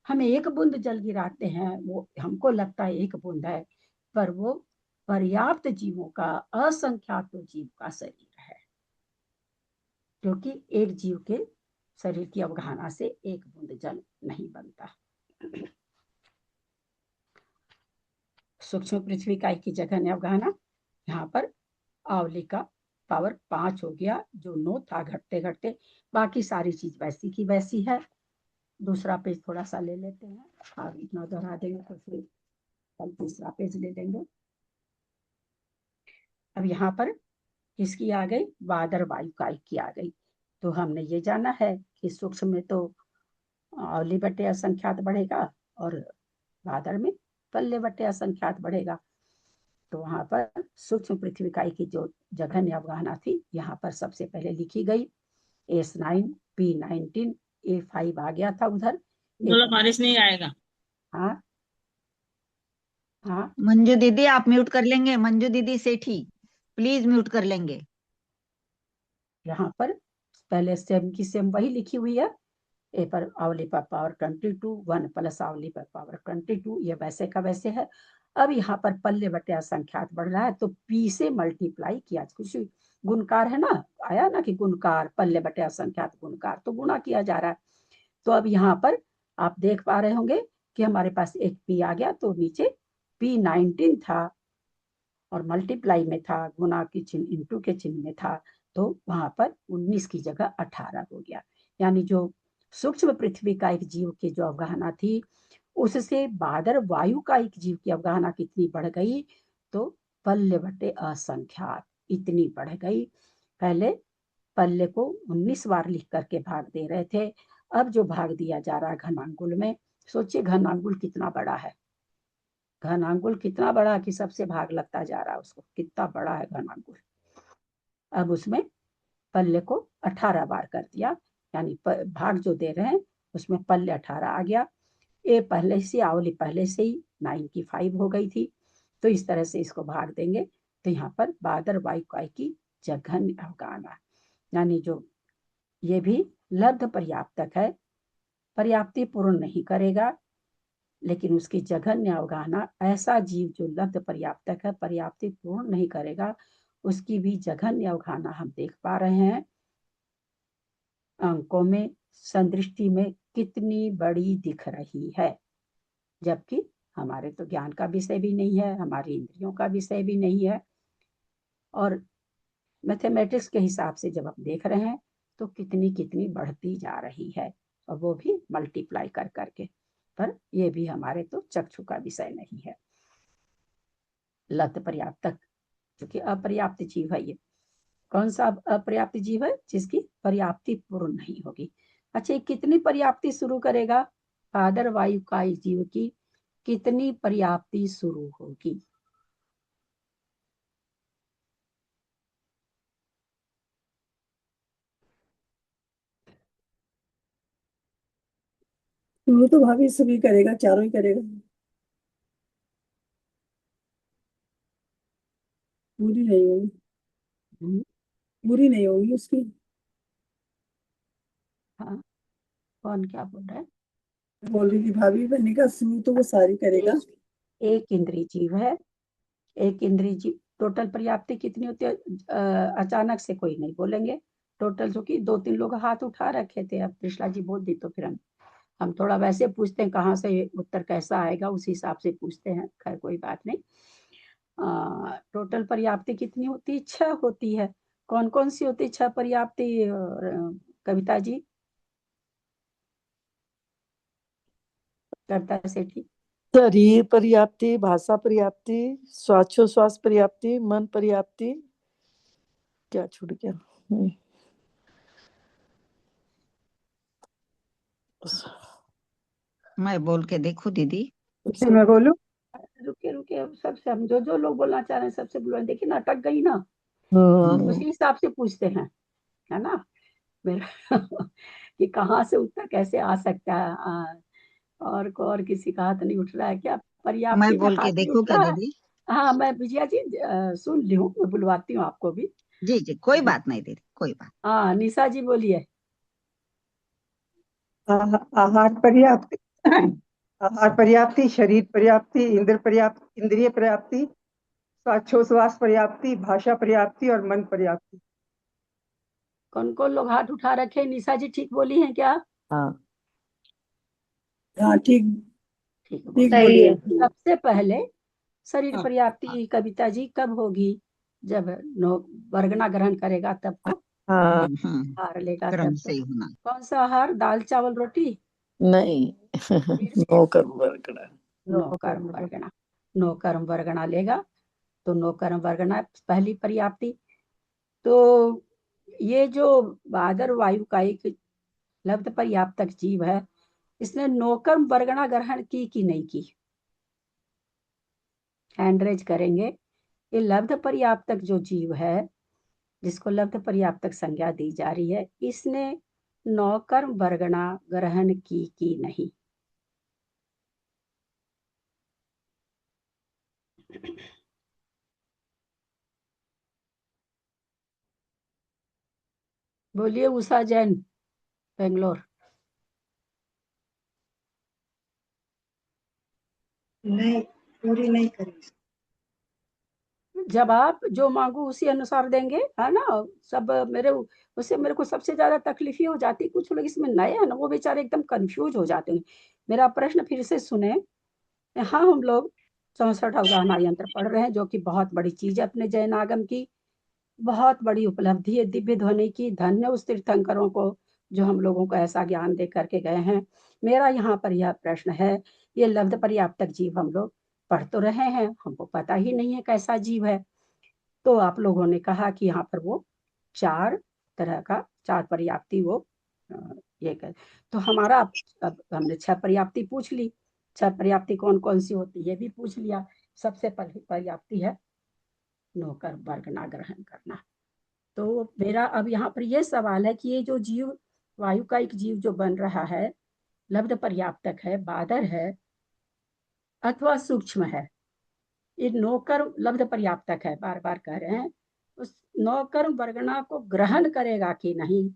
हम एक बूंद जल गिराते हैं, वो हमको लगता है एक बूंद है, पर वो पर्याप्त जीवों का, असंख्यात जीव का शरीर है, क्योंकि एक जीव के शरीर की अवगाहना से एक बूंद जल नहीं बनता। सूक्ष्म पृथ्वी का की जगह अवगाहना, यहाँ पर आवली का पावर 5 हो गया, जो 9 था घटते घटते, बाकी सारी चीज वैसी की वैसी है। दूसरा पेज थोड़ा सा ले लेते हैं, और इतना दोहरा देंगे तो फिर कल तीसरा पेज ले लेंगे। अब यहाँ पर किसकी आ गई, बादर वायु कायिक की आ गई। तो हमने ये जाना है कि सूक्ष्म में तो आवली बटे असंख्यात बढ़ेगा और बादर में पल्ले बटे असंख्यात बढ़ेगा। तो वहां पर सूक्ष्म पृथ्वी इकाई की जो जघन्य अवगाहना थी, यहाँ पर सबसे पहले लिखी गई S9 P19 A5 आ गया था उधर। बोला बारिश नहीं आएगा। हाँ हाँ, मंजू दीदी आप म्यूट कर लेंगे, मंजू दीदी सेठी प्लीज म्यूट कर लेंगे। यहाँ पर पहले सेम की सेम वही लिखी हुई है। ए पर आवली पर पावर 22, 1 प्लस आवली पर पावर 22, ये वैसे का वैसे है। अब यहाँ पर पल्ले बटे असंख्यात बढ़ रहा है, तो पी से मल्टीप्लाई किया, कुछ गुणकार है ना, आया ना कि गुणकार पल्ले बटे असंख्यात गुणकार, तो गुणा किया जा रहा है। तो अब यहाँ पर आप देख पा रहे होंगे कि हमारे पास एक पी आ गया, तो नीचे P19 था और मल्टीप्लाई में था, गुना की चिन्ह इंटू के चिन्ह में था, तो वहां पर 19 की जगह 18 हो गया। यानी जो सूक्ष्म पृथ्वी का एक जीव की जो अवगाहना थी, उससे बादर वायु का एक जीव की अवगाहना कितनी बढ़ गई, तो पल्ले बटे असंख्यात इतनी बढ़ गई। पहले पल्ले को 19 बार लिख करके भाग दे रहे थे, अब जो भाग दिया जा रहा है घनांगुल में, सोचिए घनांगुल कितना बड़ा है, घनांगुल कितना बड़ा कि सबसे भाग लगता जा रहा है उसको, कितना बड़ा है घनांगुल। अब उसमें पल्ले को 18 बार कर दिया, यानी भाग जो दे रहे हैं उसमें पल्ले 18 आ गया। ए पहले से, आवली पहले से ही 95 हो गई थी, तो इस तरह से इसको भाग देंगे। तो यहाँ पर बादर वायु काय की जघन्य अवगाहना, यानी जो ये भी लब्ध पर्याप्तक है, पर्याप्ति पूर्ण नहीं करेगा, लेकिन उसकी जघन्य अवगाहना, ऐसा जीव जो लब्ध पर्याप्तक है, पर्याप्ति पूर्ण नहीं करेगा, उसकी भी जघन्य अवगाहना हम देख पा रहे हैं। अंकों में, संदृष्टि में कितनी बड़ी दिख रही है, जबकि हमारे तो ज्ञान का विषय भी नहीं है, हमारी इंद्रियों का विषय भी नहीं है, और मैथमेटिक्स के हिसाब से जब हम देख रहे हैं तो कितनी कितनी बढ़ती जा रही है, और वो भी मल्टीप्लाई कर करके। पर ये भी हमारे तो चक्षु का विषय नहीं है। लब्ध पर्याप्तक, क्योंकि अपर्याप्त जीव है ये। कौन सा अपर्याप्त जीव है? जिसकी पर्याप्ति पूर्ण नहीं होगी। अच्छा, कितनी पर्याप्ति शुरू करेगा? बादर वायु का जीव की कितनी पर्याप्ति शुरू होगी? शुरू तो भाभी सभी करेगा, चारों ही करेगा, पूरी नहीं होगी, पूरी नहीं होगी उसकी। हाँ, कौन क्या बोल रहा है? बोल रही थी भाभी, मैंने कहा शुरू तो वो सारी करेगा। एक इंद्रिय जीव है, एक इंद्रिय जीव। टोटल पर्याप्ति कितनी होती है? अचानक से कोई नहीं बोलेंगे। टोटल, जो कि 2-3 लोग हाथ उठा रखे थे, अब कृष्णा जी बोल दी तो फिर हम थोड़ा वैसे पूछते हैं, कहाँ से उत्तर कैसा आएगा उस हिसाब से पूछते हैं। खैर कोई बात नहीं। टोटल पर्याप्ति कितनी होती है? 6 होती है। कौन कौन सी होती है 6 पर्याप्ति, कविता जी, कविता सेठी? शरीर पर्याप्ति, भाषा पर्याप्ति, श्वासोश्वास पर्याप्ति, मन पर्याप्ति, क्या छूट गया? मैं बोल के देखूं दीदी? मैं बोलूं? रुके रुके, अब सबसे हम जो लोग बोलना चाह रहे हैं सबसे बुलवाएं। देखिए ना, अटक गई ना, उसी हिसाब से पूछते हैं, है ना मेरा कि कहाँ से उत्तर कैसे आ सकता है। और किसी का हाथ नहीं उठ रहा है क्या? पर्याप्ति मैं में बोल हाथ के नहीं देखूं उठ क्या रहा है? दीदी? हाँ, मैं विजया जी सुन ली हूँ, मैं बुलवाती हूँ आपको भी। जी जी, कोई बात नहीं दीदी, कोई बात। हाँ, निशा जी बोलिए। आहार पर्याप्ति, आहार पर्याप्ति, शरीर पर्याप्ति, इंद्रिय पर्याप्ति, श्वासोश्वास पर्याप्ति, भाषा पर्याप्ति और मन पर्याप्ति। कौन कौन लोग हाथ उठा रखे? निशा जी ठीक बोली हैं क्या? हाँ हाँ ठीक, ठीक ठीक बोली। बोली है। सबसे पहले शरीर हाँ, पर्याप्ति कविता जी कब होगी? जब वर्गना ग्रहण करेगा तब तो, हाँ आहार लेगा क्रम तब से तो। ही होना। कौन सा आहार? दाल चावल रोटी? नहीं नो कर्म वर्गणा। नो कर्म वर्गणा। नो कर्म वर्गणा लेगा तो नो कर्म वर्गणा पहली पर्याप्ति। तो ये जो बादर वायु का एक लब्ध पर्याप्तक जीव है, इसने नौकर्म वर्गणा ग्रहण की कि नहीं की? हैंड रेज करेंगे। ये लब्ध पर्याप्तक जो जीव है, जिसको लब्ध पर्याप्तक संज्ञा दी जा रही है, इसने नौकर्म वर्गणा ग्रहण की कि नहीं? बोलिए उषा जैन, बेंगलोर। नहीं, पूरी नहीं करी। जवाब जो मांगू उसी अनुसार देंगे, है ना। सब मेरे को सबसे ज्यादा तकलीफ ही हो जाती, कुछ लोग इसमें नए हैं ना, वो बेचारे एकदम कंफ्यूज हो जाते हैं। मेरा प्रश्न फिर से सुने। हाँ, हम लोग 64 अवगाहना यंत्र पढ़ रहे हैं, जो कि बहुत बड़ी चीज है अपने जैन आगम की, बहुत बड़ी उपलब्धि है दिव्य ध्वनि की। धन्य उस तीर्थंकरों को जो हम लोगों को ऐसा ज्ञान दे करके गए हैं। मेरा यहाँ पर यह प्रश्न है, ये लब्ध पर्याप्तक जीव हम लोग पढ़ तो रहे हैं, हमको पता ही नहीं है कैसा जीव है। तो आप लोगों ने कहा कि यहाँ पर वो 4 तरह का, 4 पर्याप्ति वो ये कर। तो हमारा अब हमने 6 पर्याप्ति पूछ ली। 6 पर्याप्ति कौन कौन सी होती है ये भी पूछ लिया। सबसे पहली पर्याप्ति है नौकर वर्गना ग्रहण करना। तो मेरा अब यहाँ पर यह सवाल है कि ये जो जीव, वायु का एक जीव जो बन रहा है, लब्ध पर्याप्तक है, बादर है अथवा सूक्ष्म है, ये नौकर्म लब्ध पर्याप्तक है, बार बार कह रहे हैं, उस नौकर्म वर्गना को ग्रहण करेगा कि नहीं?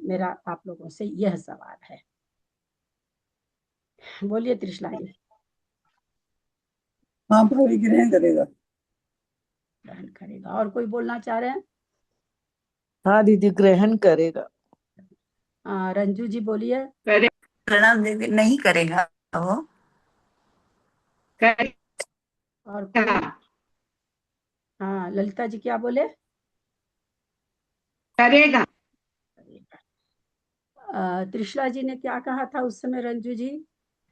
मेरा आप लोगों से यह सवाल है। बोलिए त्रिशला जी। हाँ भाभी ग्रहण करेगा। ग्रहण करेगा। और कोई बोलना चाह रहे हैं? हाँ दीदी, ग्रहण करेगा। रंजू जी बोलिए। ग्रहण नहीं करेगा वो। और कोई? हाँ, ललिता जी क्या बोले? करेगा। त्रिशला जी ने क्या कहा था उस समय रंजू जी?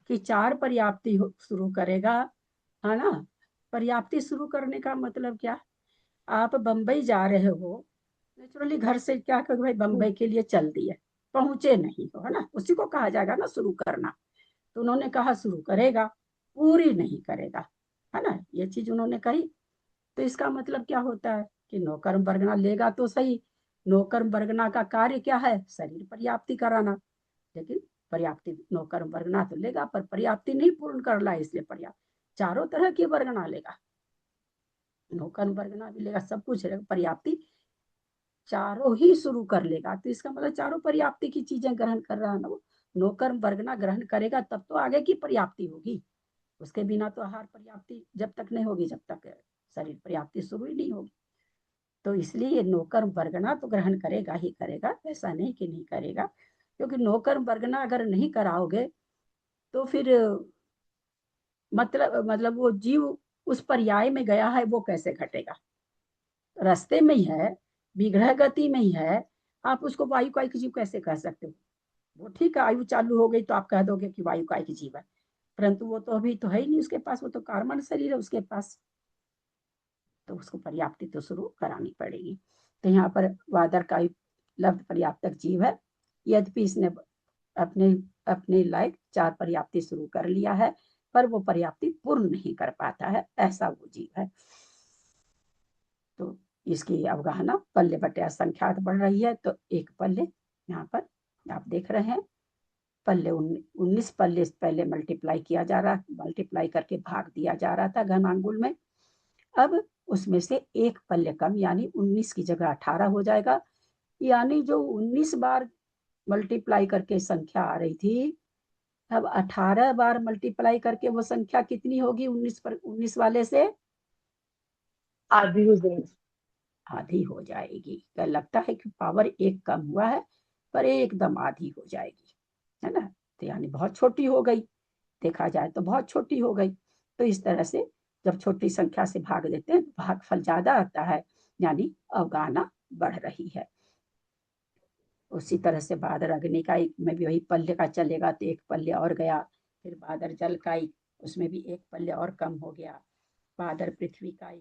कि 4 पर्याप्ति शुरू करेगा, है ना। पर्याप्ति शुरू करने का मतलब क्या? आप बम्बई जा रहे हो, नेचुरली घर से क्या करोगे भाई, बम्बई के लिए चल दिए, पहुंचे नहीं हो, है ना, उसी को कहा जाएगा ना शुरू करना। तो उन्होंने कहा शुरू करेगा, पूरी नहीं करेगा, है ना, ये चीज उन्होंने कही। तो इसका मतलब क्या होता है कि नौकर्म बरगना लेगा तो सही, नौकर्म बरगना का कार्य क्या है, शरीर पर्याप्ति कराना, लेकिन पर्याप्ति नौकर्म बरगना तो लेगा पर पर्याप्ति नहीं पूर्ण कर ला, इसलिए पर्याप्त चारों तरह की बरगना लेगा, नौकर्म बरगना भी लेगा, सब कुछ लेगा, पर्याप्ति चारों ही शुरू कर लेगा। तो इसका मतलब चारों पर्याप्ति की चीजें ग्रहण कर रहा है ना वो, नौकर्म बरगना ग्रहण करेगा तब तो आगे की पर्याप्ति होगी, उसके बिना तो आहार पर्याप्ति जब तक नहीं होगी, जब तक शरीर पर्याप्ति शुरू ही नहीं होगी। तो इसलिए नौकर्म बरगना तो ग्रहण करेगा ही करेगा, ऐसा नहीं कि नहीं करेगा, क्योंकि नौकर्म बरगना अगर नहीं कराओगे तो फिर मतलब वो जीव उस पर्याय में गया है वो कैसे घटेगा, रास्ते में ही है, विग्रह गति में ही है, आप उसको वायु का एक जीव कैसे कह सकते हो। वो ठीक है, आयु चालू हो गई तो आप कह दोगे कि वायु का एक जीव है, परंतु वो तो अभी तो है ही नहीं उसके पास, वो तो कार्बन शरीर है उसके पास, तो उसको पर्याप्ति तो शुरू करानी पड़ेगी। तो यहाँ पर वादर का लब्ध पर्याप्तक जीव है, यद्यपि इसने अपने अपने लायक चार पर्याप्ति शुरू कर लिया है, पर वो पर्याप्ति पूर्ण नहीं कर पाता है, ऐसा वो जीव है। तो इसकी अवगाहना पल्ले बटे संख्यात बढ़ रही है, तो एक पल्ले यहाँ पर आप देख रहे हैं, पल्ले 19 पल्ले पहले मल्टीप्लाई किया जा रहा, मल्टीप्लाई करके भाग दिया जा रहा था घनांगुल में, अब उसमें से एक पल्ले कम यानी 19 की जगह 18 हो जाएगा, यानी जो 19 बार मल्टीप्लाई करके संख्या आ रही थी, अब 18 बार मल्टीप्लाई करके वो संख्या कितनी होगी, 19 वाले से आधी हो जाएगी, आधी हो जाएगी। क्या लगता है कि पावर एक कम हुआ है, पर एकदम आधी हो जाएगी, है ना, तो यानी बहुत छोटी हो गई, देखा जाए तो बहुत छोटी हो गई। तो इस तरह से जब छोटी संख्या से भाग देते हैं भागफल ज्यादा आता है, यानी अवगाहना बढ़ रही है। उसी तरह से बादर अग्नि का में भी वही पल्ले का चलेगा, तो एक पल्ले और गया, फिर बादर जल का उसमें भी एक पल्ले और कम हो गया, बादर पृथ्वी का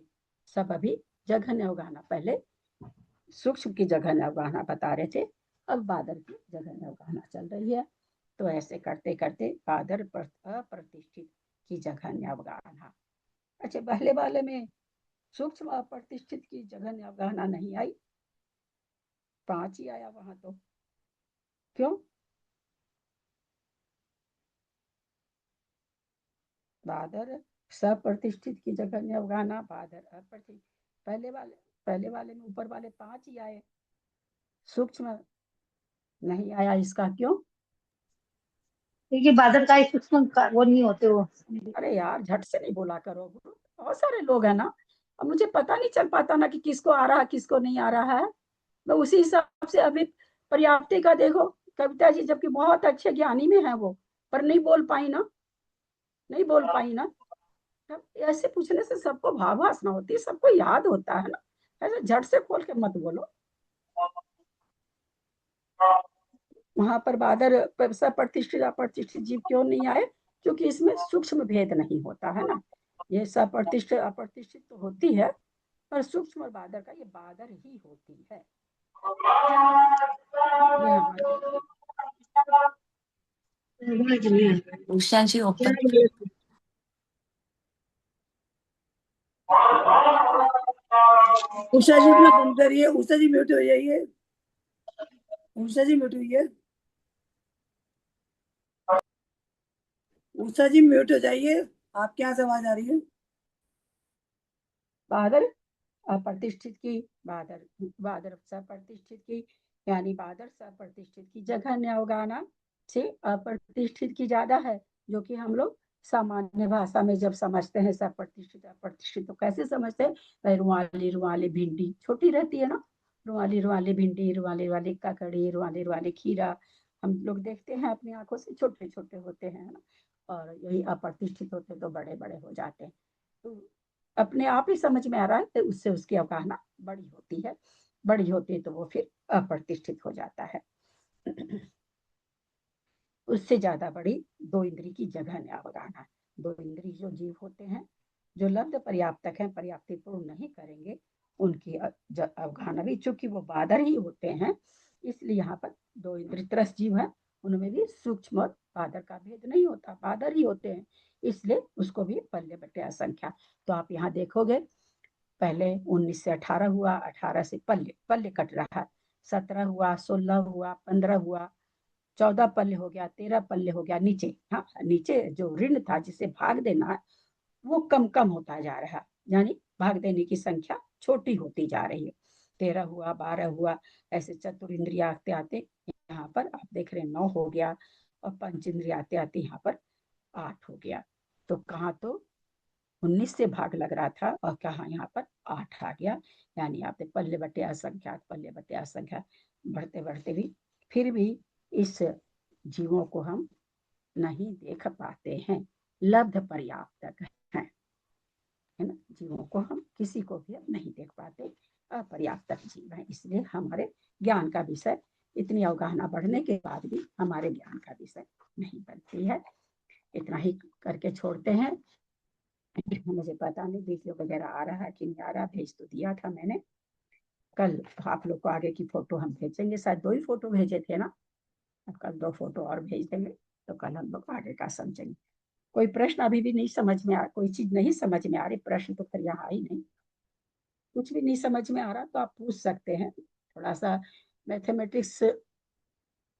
सब अभी जघन्य अवगाहना, पहले सूक्ष्म की जघन्य अवगाहना बता रहे थे, अब बादर की जघन्य अवगाहना चल रही है। तो ऐसे करते करते बादर अप्रतिष्ठित की जघन्य अवगाहना। अच्छा, पहले वाले में सूक्ष्म अप्रतिष्ठित की जघन्य अवगाहना नहीं आई, 5 ही आया वहां, तो क्यों? बादर सप्रतिष्ठित की जघन्य अवगाहना, बादर अप्रतिष्ठित, पहले वाले में ऊपर वाले 5 ही आए, सूक्ष्म नहीं आया, इसका क्यों? क्योंकि बादल का सूक्ष्म वो नहीं होते वो। अरे यार झट से नहीं बोला करो, बहुत सारे लोग हैं ना, अब मुझे पता नहीं चल पाता ना कि किसको आ रहा है किसको नहीं आ रहा है, मैं उसी हिसाब से अभी पर्याप्ति का देखो, कविता जी जबकि बहुत अच्छे ज्ञानी में है वो, पर नहीं बोल पाई ना, नहीं बोल पाई ना। अब ऐसे पूछने से सबको भाववासना होती है, सबको याद होता है ना, ऐसे झट से खोल के मत बोलो। वहां पर बादर सप्रतिष्ठित अप्रतिष्ठित जीव क्यों नहीं आए, क्योंकि इसमें सूक्ष्म भेद नहीं होता है ना, ये सप्रतिष्ठित अप्रतिष्ठित तो होती है, पर सूक्ष्म और बादर का ये बादर ही होती है। ये हमारी उषा जी ओपन। उषा जी अपना बंद करिए, उषा जी म्यूट हो जाइए, उषा जी म्यूट हुई है, उषा जी म्यूट हो जाइए, आपके यहाँ से आवाज आ रही है। बादर अप्रतिष्ठित की, बादर सप्रतिष्ठित की, यानी बादर सप्रतिष्ठित की जघन्य अवगाहना से अप्रतिष्ठित की ज्यादा है, जो कि हम लोग सामान्य भाषा में जब समझते हैं सप्रतिष्ठित अप्रतिष्ठित तो कैसे समझते हैं, रुआली रुआली भिंडी छोटी रहती है ना, रुआली रुआली भिंडी, रुआली रुआली ककड़ी, रुआली रुआली खीरा, हम लोग देखते हैं अपनी आंखों से छोटे छोटे होते हैं ना, और यही अप्रतिष्ठित होते तो बड़े बड़े हो जाते हैं। तो अपने आप ही समझ में आ रहा है तो उससे उसकी अवगाहना बड़ी होती है, बड़ी होती है तो वो फिर अप्रतिष्ठित हो जाता है। उससे ज्यादा बड़ी दो इंद्री की जघन्य अवगाहना, दो इंद्री जो जीव होते हैं जो लब्ध पर्याप्तक हैं, पर्याप्ति पूर्ण नहीं करेंगे, उनकी अवगाहना भी, चूंकि वो बादर ही होते हैं, इसलिए यहाँ पर 2 इंद्रिय त्रस्त जीव है, उनमें भी सूक्ष्म और बादर का भेद नहीं होता, बादर ही होते हैं, इसलिए उसको भी पल्ले बटे असंख्या। तो आप यहाँ देखोगे पहले 19 से 18 हुआ, 18 से पल्ले पल्ले कट रहा है, 17 हुआ, 16 हुआ, 15 हुआ, 14 पल्ले हो गया, 13 पल्ले हो गया, नीचे, हाँ नीचे जो ऋण था जिसे भाग देना है वो कम कम होता जा रहा है, यानी भाग देने की संख्या छोटी होती जा रही है। 13 हुआ, 12 हुआ, ऐसे चतुर इंद्रिय आते आते यहाँ पर आप देख रहे हैं 9 हो गया, और पंच इंद्रिय आते आते यहाँ पर 8 हो गया। तो कहाँ तो 19 से भाग लग रहा था और कहाँ यहाँ पर 8 आ गया, यानी आपने पल्ले बटे असंख्यात पल्ले बटे असंख्यात बढ़ते बढ़ते भी फिर भी इस जीवों को हम नहीं देख पाते हैं, लब्ध पर्याप्त है ना, जीवों को हम किसी को भी अब नहीं देख पाते, अपर्याप्त जीव है, इसलिए हमारे ज्ञान का विषय, इतनी अवगाहना बढ़ने के बाद भी हमारे ज्ञान का विषय नहीं बनती है। इतना ही करके छोड़ते हैं। मुझे पता नहीं वीडियो वगैरह आ रहा है कि नहीं आ रहा, भेज तो दिया था मैंने, कल आप लोग को आगे की फोटो हम भेजेंगे, शायद 2 ही फोटो भेजे थे ना, अब कल 2 फोटो और भेज देंगे, तो कल हम लोग आगे का समझेंगे। कोई प्रश्न अभी भी नहीं समझ में आ, कोई चीज नहीं समझ में आ रही, प्रश्न तो फिर यहाँ ही नहीं, कुछ भी नहीं समझ में आ रहा तो आप पूछ सकते हैं। थोड़ा सा मैथमेटिक्स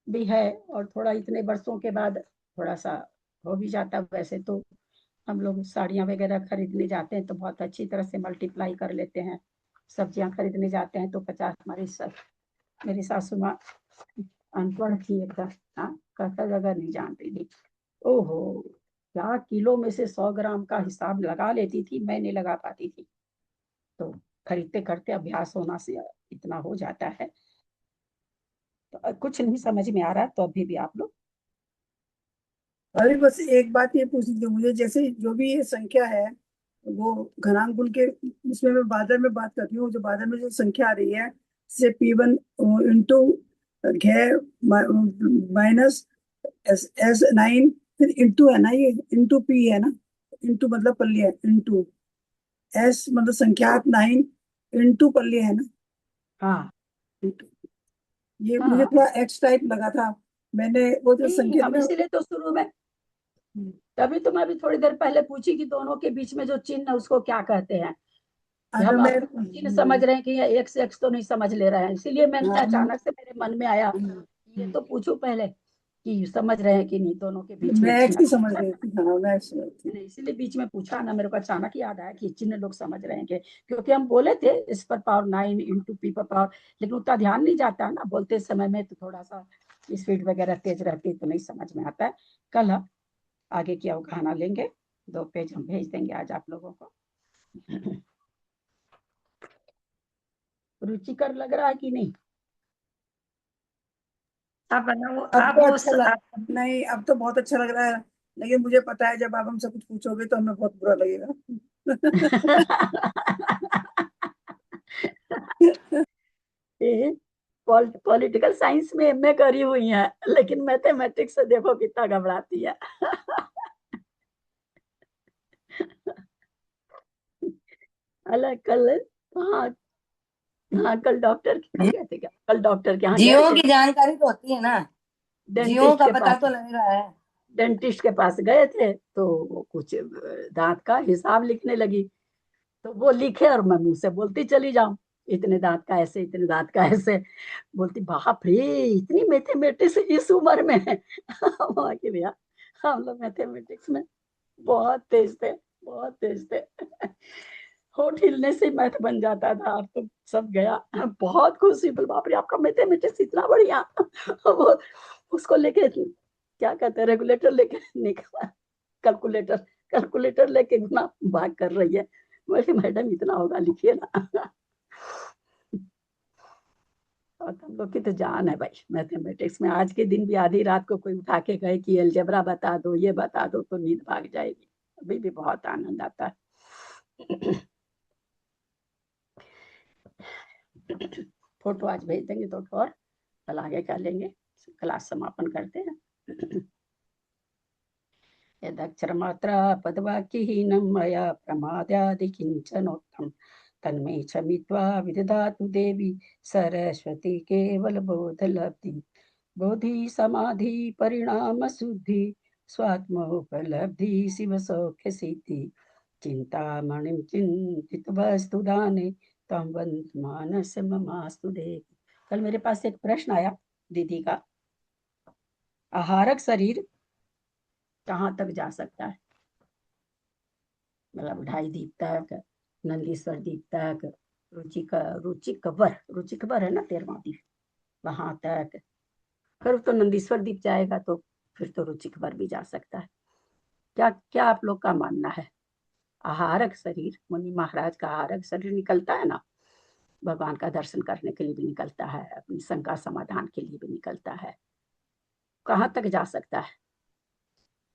भी है और थोड़ा इतने वर्षों के बाद थोड़ा सा हो भी जाता, वैसे तो हम लोग साड़ियाँ वगैरह खरीदने जाते हैं तो बहुत अच्छी तरह से मल्टीप्लाई कर लेते हैं, सब्जियां खरीदने जाते हैं तो 50, मेरी सासू माँ अनपढ़ थी एकदम, हाँ कहता जगह नहीं जानती थी, ओहो क्या किलो में से 100 ग्राम का हिसाब लगा लेती थी, मैं नहीं लगा पाती थी। तो खरीदते करते अभ्यास होना से इतना हो जाता है। तो कुछ नहीं समझ में आ रहा तो अभी भी आप लोग, अरे बस एक बात ये पूछनी थी मुझे, जैसे जो भी ये संख्या है वो घनांक गुण के, इसमें मैं बादल में बात करती हूँ, जो बादल में जो संख्या आ रही है जैसे P1 इंटू माइनस S9, फिर इंटू है ना, ये इंटू P है ना, इंटू मतलब पल्ले है, इंटू S मतलब संख्यात 9 इंटू पल्ले है ना, हाँ इंटू, ये हाँ मुझे थोड़ा एक्स टाइप लगा था, मैंने वो जो नहीं, संख्या थी हम ना, इसीलिए तो शुरू में, तभी तो मैं भी थोड़ी देर पहले पूछी कि दोनों के बीच में जो चिन्ह है उसको क्या कहते हैं, कि अगर हम मैं अब चिन्ह समझ रहे हैं कि ये एक से एक्स तो नहीं समझ ले रहे हैं, इसीलिए मैंने अचानक से मेरे मन में आया ये तो पूछूं पहले कि समझ रहे हैं कि नहीं दोनों के बीच में मैं एक्स चिन्ह, ही समझ रही थी, हाँ मैं एक्स समझ रही थी। नहीं इसीलिए बीच में पूछा ना, मेरे को अचानक याद आया कि चिन्ह लोग समझ रहे हैं कि, क्योंकि हम बोले थे इस पर पावर 9 इंटू P पर पावर, लेकिन उतना ध्यान नहीं जाता ना बोलते समय में, तो थोड़ा सा स्पीड वगैरह तेज रहती है तो नहीं समझ में आता है। कल हम आगे की अवगाहना लेंगे, 2 पेज हम भेज देंगे आज आप लोगों को। रुचिकर लग रहा है कि नहीं? आप बनाओ, अब आप तो वो अच्छा नहीं, अब तो बहुत अच्छा लग रहा है, लेकिन मुझे पता है जब आप हमसे कुछ पूछोगे तो हमें बहुत बुरा लगेगा। पॉलिटिकल साइंस में एमए करी हुई है, लेकिन मैथमेटिक्स से देखो कितना घबराती है। अलग कल, हाँ हाँ कल डॉक्टर के यहाँ गए थे क्या, कल डॉक्टर के यहाँ गए जीवों थे, की जानकारी तो होती है ना, जीवों डेंटिस्ट का के पता पास, तो लग रहा है। डेंटिस्ट के पास गए थे तो वो कुछ दांत का हिसाब लिखने लगी, तो वो लिखे और मैं मुंह से बोलती चली जाऊं, इतने दांत का ऐसे, इतने दांत का ऐसे, बोलती बाप रे इतनी मैथमेटिक्स इस उम्र में है। वहाँ की भैया हम लोग मैथमेटिक्स में बहुत तेज थे, बहुत तेज थे। होठ हिलने से मैथ बन जाता था, अब तो सब गया। बहुत खुशी, बोल बाप रे आपका मैथमेटिक्स इतना बढ़िया। वो उसको लेके क्या कहते हैं, रेगुलेटर लेके निकला, कैलकुलेटर कैलकुलेटर लेके गुना भाग कर रही है। बोले मैडम इतना होगा लिखिए ना। और हम लोग की तो जान है भाई मैथमेटिक्स में, आज के दिन भी आधी रात को कोई उठा के कहे कि अलजेब्रा बता दो, ये बता दो, तो नींद भाग जाएगी। अभी भी बहुत आनंद आता है। फोटो आज भेज देंगे, तो और कल आगे कर लेंगे, क्लास समापन करते हैं। यदक्षरमात्रा पदवाक्यहीनं मया प्रमादादि किंचनोक्तम् तन्मे क्षमित्वा विदधातु देवी सरस्वती केवल बोध लब्धि बोधि समाधि परिणाम शुद्धि स्वात्मोपलब्धि शिव सौख्य सिद्धि चिंतामणिं चिंतित वस्तु दाने तम वंद मानस ममास्तु देवी। कल मेरे पास एक प्रश्न आया दीदी का, आहारक शरीर कहाँ तक जा सकता है? मतलब 2.5 दीप तक, नंदीश्वर दीप तक, रुचिकबर है ना 13वां दीप, वहां तक। फिर तो नंदीश्वर दीप जाएगा तो फिर तो रुचिकबर भी जा सकता है। क्या क्या आप लोग का मानना है? आहारक शरीर, मुनि महाराज का आहारक शरीर निकलता है ना, भगवान का दर्शन करने के लिए भी निकलता है, अपनी शंका समाधान के लिए भी निकलता है, कहाँ तक जा सकता है?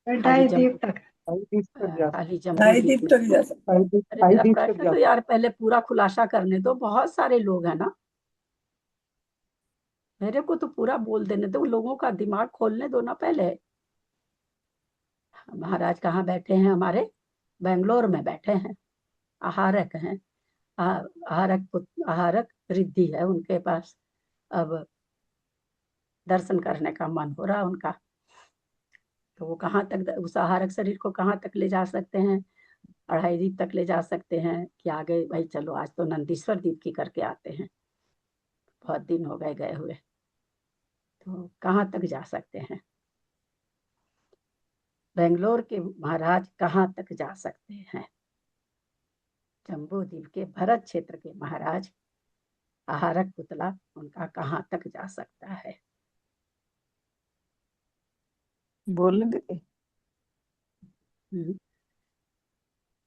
2.5 दीप तक। खाली जम्बू 2.5 दीप दीप में। तक जा सकता है। अरे मेरा प्रश्न तो यार पहले पूरा खुलासा करने दो, बहुत सारे लोग हैं ना, मेरे को तो पूरा बोल देने दो, लोगों का दिमाग खोलने दो ना पहले। महाराज कहाँ बैठे हैं हमारे? बेंगलोर में बैठे हैं, आहारक हैं, आहारक रिद्धि है उनके पास। अब दर्शन करने का मन हो रहा उनका, तो वो कहाँ तक उस आहारक शरीर को कहाँ तक ले जा सकते हैं? 2.5 दीप तक ले जा सकते हैं कि आगे भाई चलो आज तो नंदीश्वर दीप की करके आते हैं, बहुत दिन हो गए गए हुए, तो कहाँ तक जा सकते हैं? बेंगलोर के महाराज कहाँ तक जा सकते हैं? जम्बू द्वीप के भरत क्षेत्र के महाराज आहारक पुतला, उनका कहाँ तक जा सकता है? बोलने दीदी।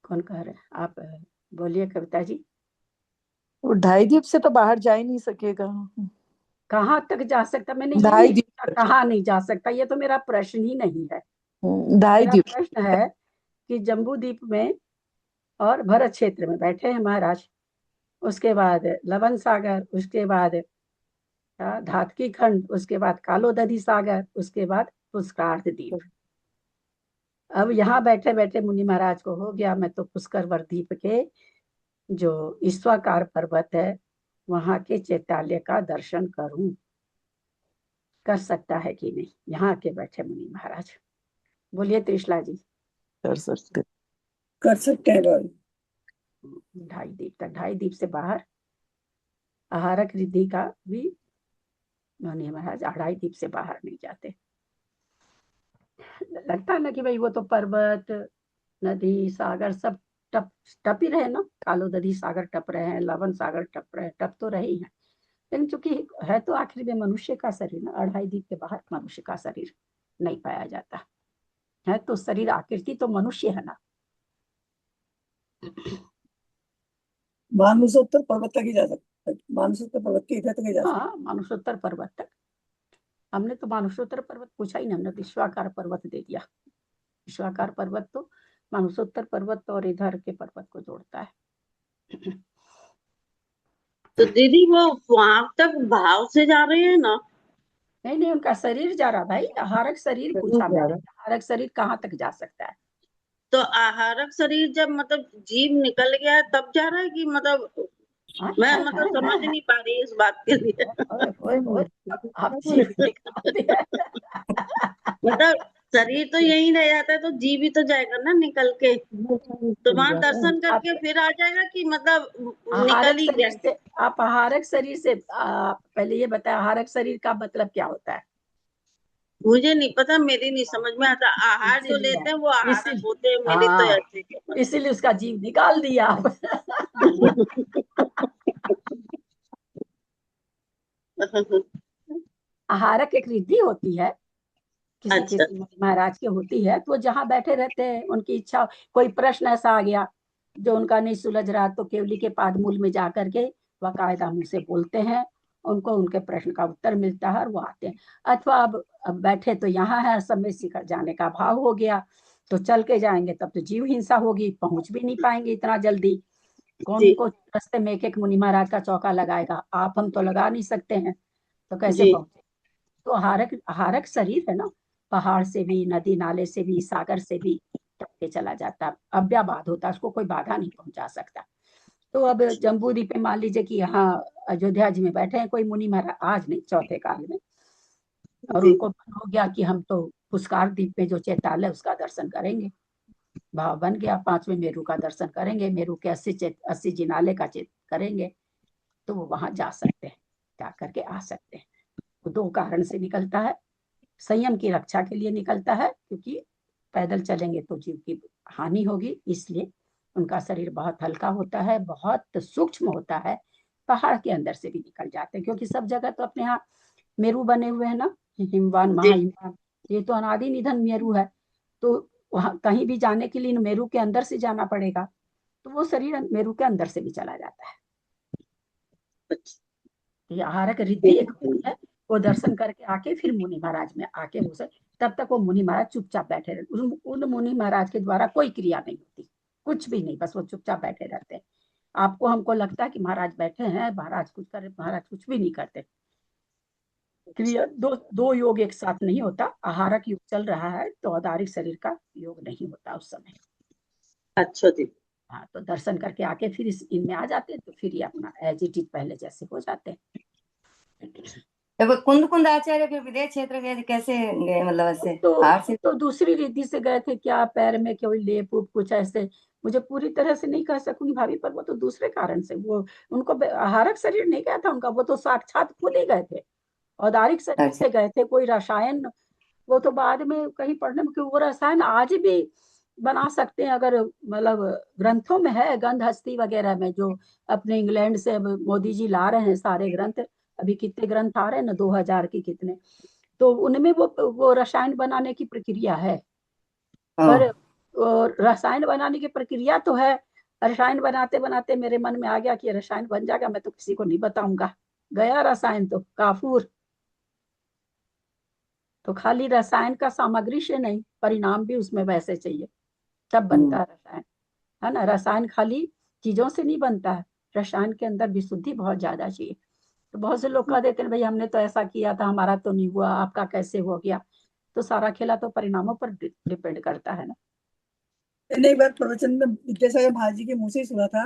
कौन कह रहे हैं? आप बोलिए कविता जी। वो 2.5 दीप से तो बाहर जा ही नहीं सकेगा। कहाँ तक जा सकता? मैंने ये 2.5 नहीं दीप पूछा कहाँ नहीं जा सकता, ये तो मेरा प्रश्न ही नहीं है। 2.5 मेरा दीप। प्रश्न है कि जम्बू द्वीप में और भरत क्षेत्र में बैठे हैं महाराज, उसके बाद लवन सागर, उसके बाद धातकी खंड, उसके बाद कालोदधी सागर, उसके बाद पुष्करार्थ द्वीप। अब यहाँ बैठे बैठे मुनि महाराज को हो गया मैं तो पुष्करवर द्वीप के जो ईश्वाकार पर्वत है वहां के चैताल्य का दर्शन करूं, कर सकता है कि नहीं? यहाँ के बैठे मुनि महाराज, बोलिए त्रिशला जी। कर सकते हैं। 2.5 दीप तक, 2.5 दीप से बाहर आहारक रिद्धि का भी मुनि महाराज 2.5 दीप से बाहर नहीं जाते। लगता है ना कि भाई वो तो पर्वत, नदी, सागर सब टप ही रहे ना, कालोदधी सागर टप रहे हैं, लवन सागर टप रहे हैं, टप तो रहे ही हैं, लेकिन चूंकि है तो आखिर में मनुष्य का शरीर ना, 2.5 दीप के बाहर मनुष्य का शरीर नहीं पाया जाता है, तो शरीर आकृति तो मनुष्य है ना। मानसोत्तर पर्वत तक ही जा सकता है, मानसोत्तर पर्वत के इधर तक ही जा सकता है। हाँ, मानुषोत्तर पर्वत तक। हमने तो मानुषोत्तर पर्वत पूछा ही नहीं, हमने विश्वाकार पर्वत दे दिया। विश्वाकार पर्वत तो मानुषोत्तर पर्वत और इधर के पर्वत को जोड़ता है। तो दीदी वो वहां तक भाव से जा रहे हैं ना? नहीं नहीं, उनका शरीर जा रहा भाई, आहारक शरीर पूछा मैंने, आहारक शरीर कहाँ तक जा सकता है? तो आहारक शरीर जब मतलब जीव निकल गया है तब जा रहा है कि मतलब मैं मतलब समझ नहीं पा रही इस बात के लिए। आप जीव निकाल दिया। मतलब शरीर तो यही रह जाता है तो जीव ही तो जाएगा ना निकल के, तो वहां दर्शन करके फिर आ जाएगा कि मतलब निकल आहारक ही शरीर गया? से आप आहारक शरीर से पहले ये बताया आहारक शरीर का मतलब क्या होता है? मुझे नहीं पता, मेरी नहीं समझ में आता। आहार जो लेते हैं वो आहारक होते हैं, मेरी तो ऐसे। इसीलिए उसका जीव निकाल दिया आप। आहारक एक रिद्धि होती है, किसी अच्छा। किसी महाराज की होती है, तो जहाँ बैठे रहते हैं उनकी इच्छा, कोई प्रश्न ऐसा आ गया जो उनका नहीं सुलझ रहा तो केवली के पादमूल में जा करके बाकायदा मुंह से बोलते हैं, उनको उनके प्रश्न का उत्तर मिलता है और वो आते हैं। अथवा अब बैठे तो यहाँ है, समय सिखर जाने का भाव हो गया तो चल के जाएंगे, तब तो जीव हिंसा होगी, पहुंच भी नहीं पाएंगे इतना जल्दी। कौन को रास्ते में एक एक मुनि महाराज का चौका लगाएगा? आप हम तो लगा नहीं सकते हैं, तो कैसे पहुंचे? तो आहारक शरीर है ना, पहाड़ से भी, नदी नाले से भी, सागर से भी टप के चला जाता, अव्याबाद होता, उसको कोई बाधा नहीं पहुंचा सकता। तो अब जम्बूरी पे मान लीजिए कि यहाँ अयोध्या जी में बैठे हैं कोई मुनि महाराज, आज नहीं चौथे काल में, और जी उनको मन हो गया कि हम तो पुष्कर द्वीप में जो चैताल है उसका दर्शन करेंगे, भाव बन गया, 5वें मेरू का दर्शन करेंगे, मेरू के 80 जिनाले का करेंगे, तो वो वहां जा सकते हैं, जा करके आ सकते हैं। तो 2 कारण से निकलता है, संयम की रक्षा के लिए निकलता है, क्योंकि पैदल चलेंगे तो जीव की हानि होगी, इसलिए उनका शरीर बहुत हल्का होता है, बहुत सूक्ष्म होता है, पहाड़ के अंदर से भी निकल जाते हैं, क्योंकि सब जगह तो अपने यहाँ मेरू बने हुए हैं ना, हिमवान महाहिमवान, ये तो अनादि निधन मेरू है, तो वहां कहीं भी जाने के लिए मेरू के अंदर से जाना पड़ेगा, तो वो शरीर मेरू के अंदर से भी चला जाता है। ये आहारक रिद्धि एक होती है, वो दर्शन करके आके फिर मुनि महाराज में आके वो तब तक वो मुनि महाराज चुपचाप बैठे रहते, उन मुनि महाराज के द्वारा कोई क्रिया नहीं होती, कुछ भी नहीं, बस वो चुपचाप बैठे रहते हैं। आपको हमको लगता है कि महाराज बैठे हैं, महाराज कुछ कर, महाराज कुछ भी नहीं करते। क्रिया दो योग एक साथ नहीं होता, आहारक योग चल रहा है तो औदारिक शरीर का योग नहीं होता उस समय। अच्छा जी। हाँ, तो दर्शन करके आके फिर इनमें आ जाते हैं, तो फिर ये अपना एज इट इज पहले जैसे हो जाते हैं। तो कुंद कुंद आचार्य फिर विदेश क्षेत्र गए थे, कैसे गए, मतलब ऐसे हार से? तो दूसरी रीति से गए थे, क्या पैर में कोई लेप उप कुछ ऐसे, मुझे पूरी तरह से नहीं कह सकूंगी भाभी, पर वो तो दूसरे कारण से, वो उनको आहारक शरीर नहीं गया था उनका, वो तो साक्षात खुद ही गए थे, औदारिक शरीर से गए थे। कोई रसायन, वो तो बाद में कहीं पढ़ने में कि वो रसायन आज भी बना सकते हैं, अगर मतलब ग्रंथों में है, गंध हस्ती वगैरह में, जो अपने इंग्लैंड से अब मोदी जी ला रहे हैं सारे ग्रंथ, अभी कितने ग्रंथ आ रहे हैं ना, 2000 की कितने, तो उनमें वो रसायन बनाने की प्रक्रिया है। पर रसायन बनाने की प्रक्रिया तो है, रसायन बनाते बनाते मेरे मन में आ गया कि रसायन बन जाएगा, मैं तो किसी को नहीं बताऊंगा, गया रसायन तो काफूर। तो खाली रसायन का सामग्री से नहीं, परिणाम भी उसमें वैसे चाहिए, तब बनता है रसायन, है ना। रसायन खाली चीजों से नहीं बनता है, रसायन के अंदर विशुद्धि बहुत ज्यादा चाहिए। तो बहुत से लोग कह देते हैं भाई हमने तो ऐसा किया था, हमारा तो नहीं हुआ, आपका कैसे हो गया, तो सारा खेला तो परिणामों पर डिपेंड करता है ना। मैंने एक बार प्रवचन में विद्यासागर महाराज के मुंह से ही सुना था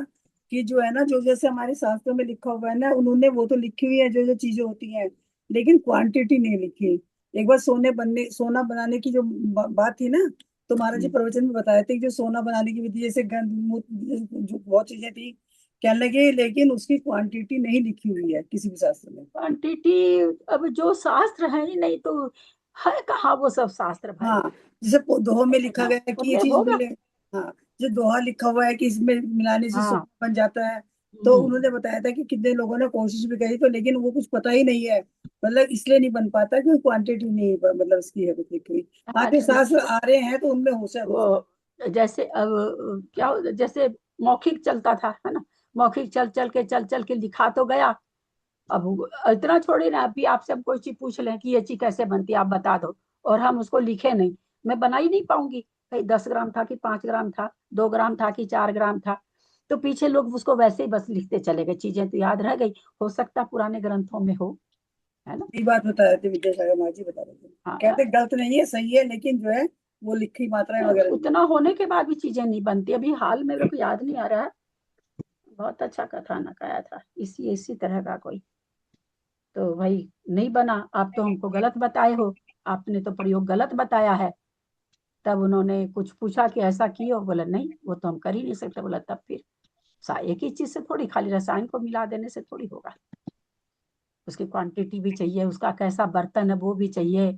कि जो है ना, जो जैसे हमारे शास्त्रों में लिखा हुआ है ना, उन्होंने वो तो लिखी हुई है जो जो चीजें होती हैं, लेकिन क्वांटिटी नहीं लिखी। एक बार सोना बनाने की जो बात थी ना, तो महाराज जी प्रवचन में बताए थे कि जो सोना बनाने की विधि, जैसे गंध जो बहुत चीजें थी कहने लगे, लेकिन उसकी क्वांटिटी नहीं लिखी हुई है किसी भी शास्त्र में। क्वांटिटी, अब जो शास्त्र है ही नहीं, तो है कहाँ वो सब शास्त्र भाई। हाँ, जैसे दोहा में लिखा गया है कि ये उनमें चीज होगा। मिले। हाँ, जो दोहा लिखा हुआ है कि इसमें मिलाने से हाँ। सोना बन जाता है, तो उन्होंने बताया था कि कितने लोगों ने कोशिश भी करी, तो लेकिन वो कुछ पता ही नहीं है, मतलब इसलिए नहीं बन पाता क्योंकि क्वांटिटी नहीं मतलब इसकी है कुछ लिखी हुई। आगे शास्त्र आ रहे हैं तो उनमें हो सकता वो जैसे अब क्या जैसे मौखिक चलता था, है ना, मौखिक चल चल के लिखा तो गया। अब इतना छोड़े ना, अभी आपसे हम कोई चीज पूछ लें कि ये चीज कैसे बनती है आप बता दो, और हम उसको लिखे नहीं, मैं बना ही नहीं पाऊंगी। भाई 10 ग्राम था कि 5 ग्राम था, 2 ग्राम था कि 4 ग्राम था, तो पीछे लोग उसको वैसे ही बस लिखते चले गए, चीजें तो याद रह गई, हो सकता पुराने ग्रंथों में हो, है ना। ये बात बता रहे थे विद्यासागर महाराज जी, बता रहे थे। हाँ, कहते गलत नहीं है, सही है, लेकिन जो है वो लिखी मात्राएं वगैरह नहीं। उतना होने के बाद भी चीजें नहीं बनती। अभी हाल में मेरे को याद नहीं आ रहा है, बहुत अच्छा कथानक आया था इसी तरह का कोई, तो भाई नहीं बना, आप तो हमको गलत बताए हो, आपने तो प्रयोग गलत बताया है। तब उन्होंने कुछ पूछा कि ऐसा किया, बोला नहीं वो तो हम कर ही नहीं सकते। बोला तब फिर एक ही चीज से थोड़ी, खाली रसायन को मिला देने से थोड़ी होगा, उसकी क्वांटिटी भी चाहिए, उसका कैसा बर्तन है वो भी चाहिए,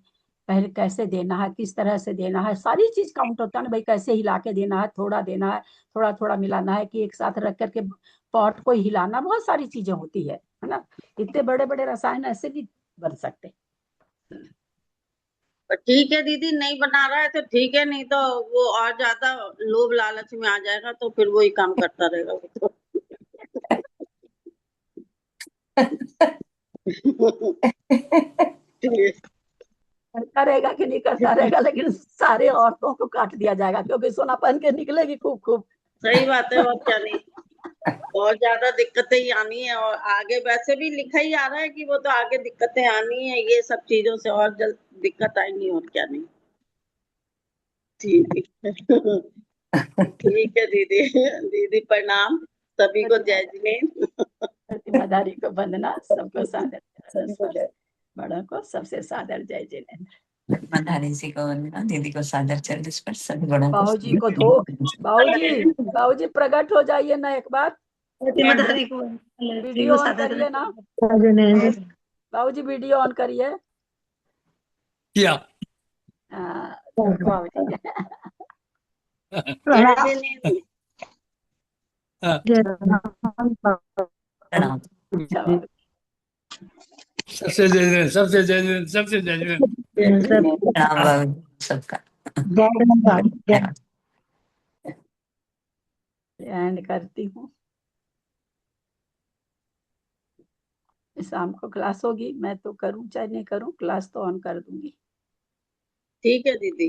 पहले कैसे देना है, किस तरह से देना है, सारी चीज काउंट होता है ना भाई, कैसे हिला के देना है, थोड़ा देना है, थोड़ा थोड़ा मिलाना है, कि एक साथ रख करके पॉट को हिलाना, बहुत सारी चीजें होती है ना। इतने बड़े बड़े रसायन ऐसे भी बन सकते। ठीक है दीदी, नहीं बना रहा है तो ठीक है, नहीं तो वो और ज्यादा लोभ लालच में आ जाएगा तो फिर वही काम करता रहेगा वो तो। करता रहेगा कि नहीं करता रहेगा, लेकिन सारे औरतों को काट दिया जाएगा, क्योंकि सोना पहन के निकलेगी खूब खूब। सही बात है, और क्या नहीं, और ज्यादा दिक्कतें ही आनी है, और आगे वैसे भी लिखा ही आ रहा है कि वो तो आगे दिक्कतें आनी है, ये सब चीजों से और जल्द दिक्कत आएंगी, और क्या नहीं। ठीक है। ठीक है दीदी, दीदी प्रणाम। सभी को जय जिनेन्द्र। प्रतिमाधारी को वंदना, सबको सादर सरस्वती, बड़ों को सबसे सादर जय जिनेन्द्र। प्रतिमाधारी जी को वंदना, दीदी को सादर चरण स्पर्श, सभी बड़ों को बाबूजी को धो, बाबूजी प्रकट हो जाइए ना एक बार, प्रतिमाधारी को वीडियो ऑन करिए ना बाबूजी, वीडियो ऑन करिए। किया हाँ, बाबूजी जय जिनेन्द्र। प्रणाम। सबसे जय जिनेन्द्र, सबसे जय जिनेन्द्र, सबसे जय जिनेन्द्र। प्रणाम बाबू सबका। एंड करती हूँ। शाम को क्लास होगी, मैं तो करूँ चाहे नहीं करूँ, क्लास तो ऑन कर दूंगी। ठीक है दीदी।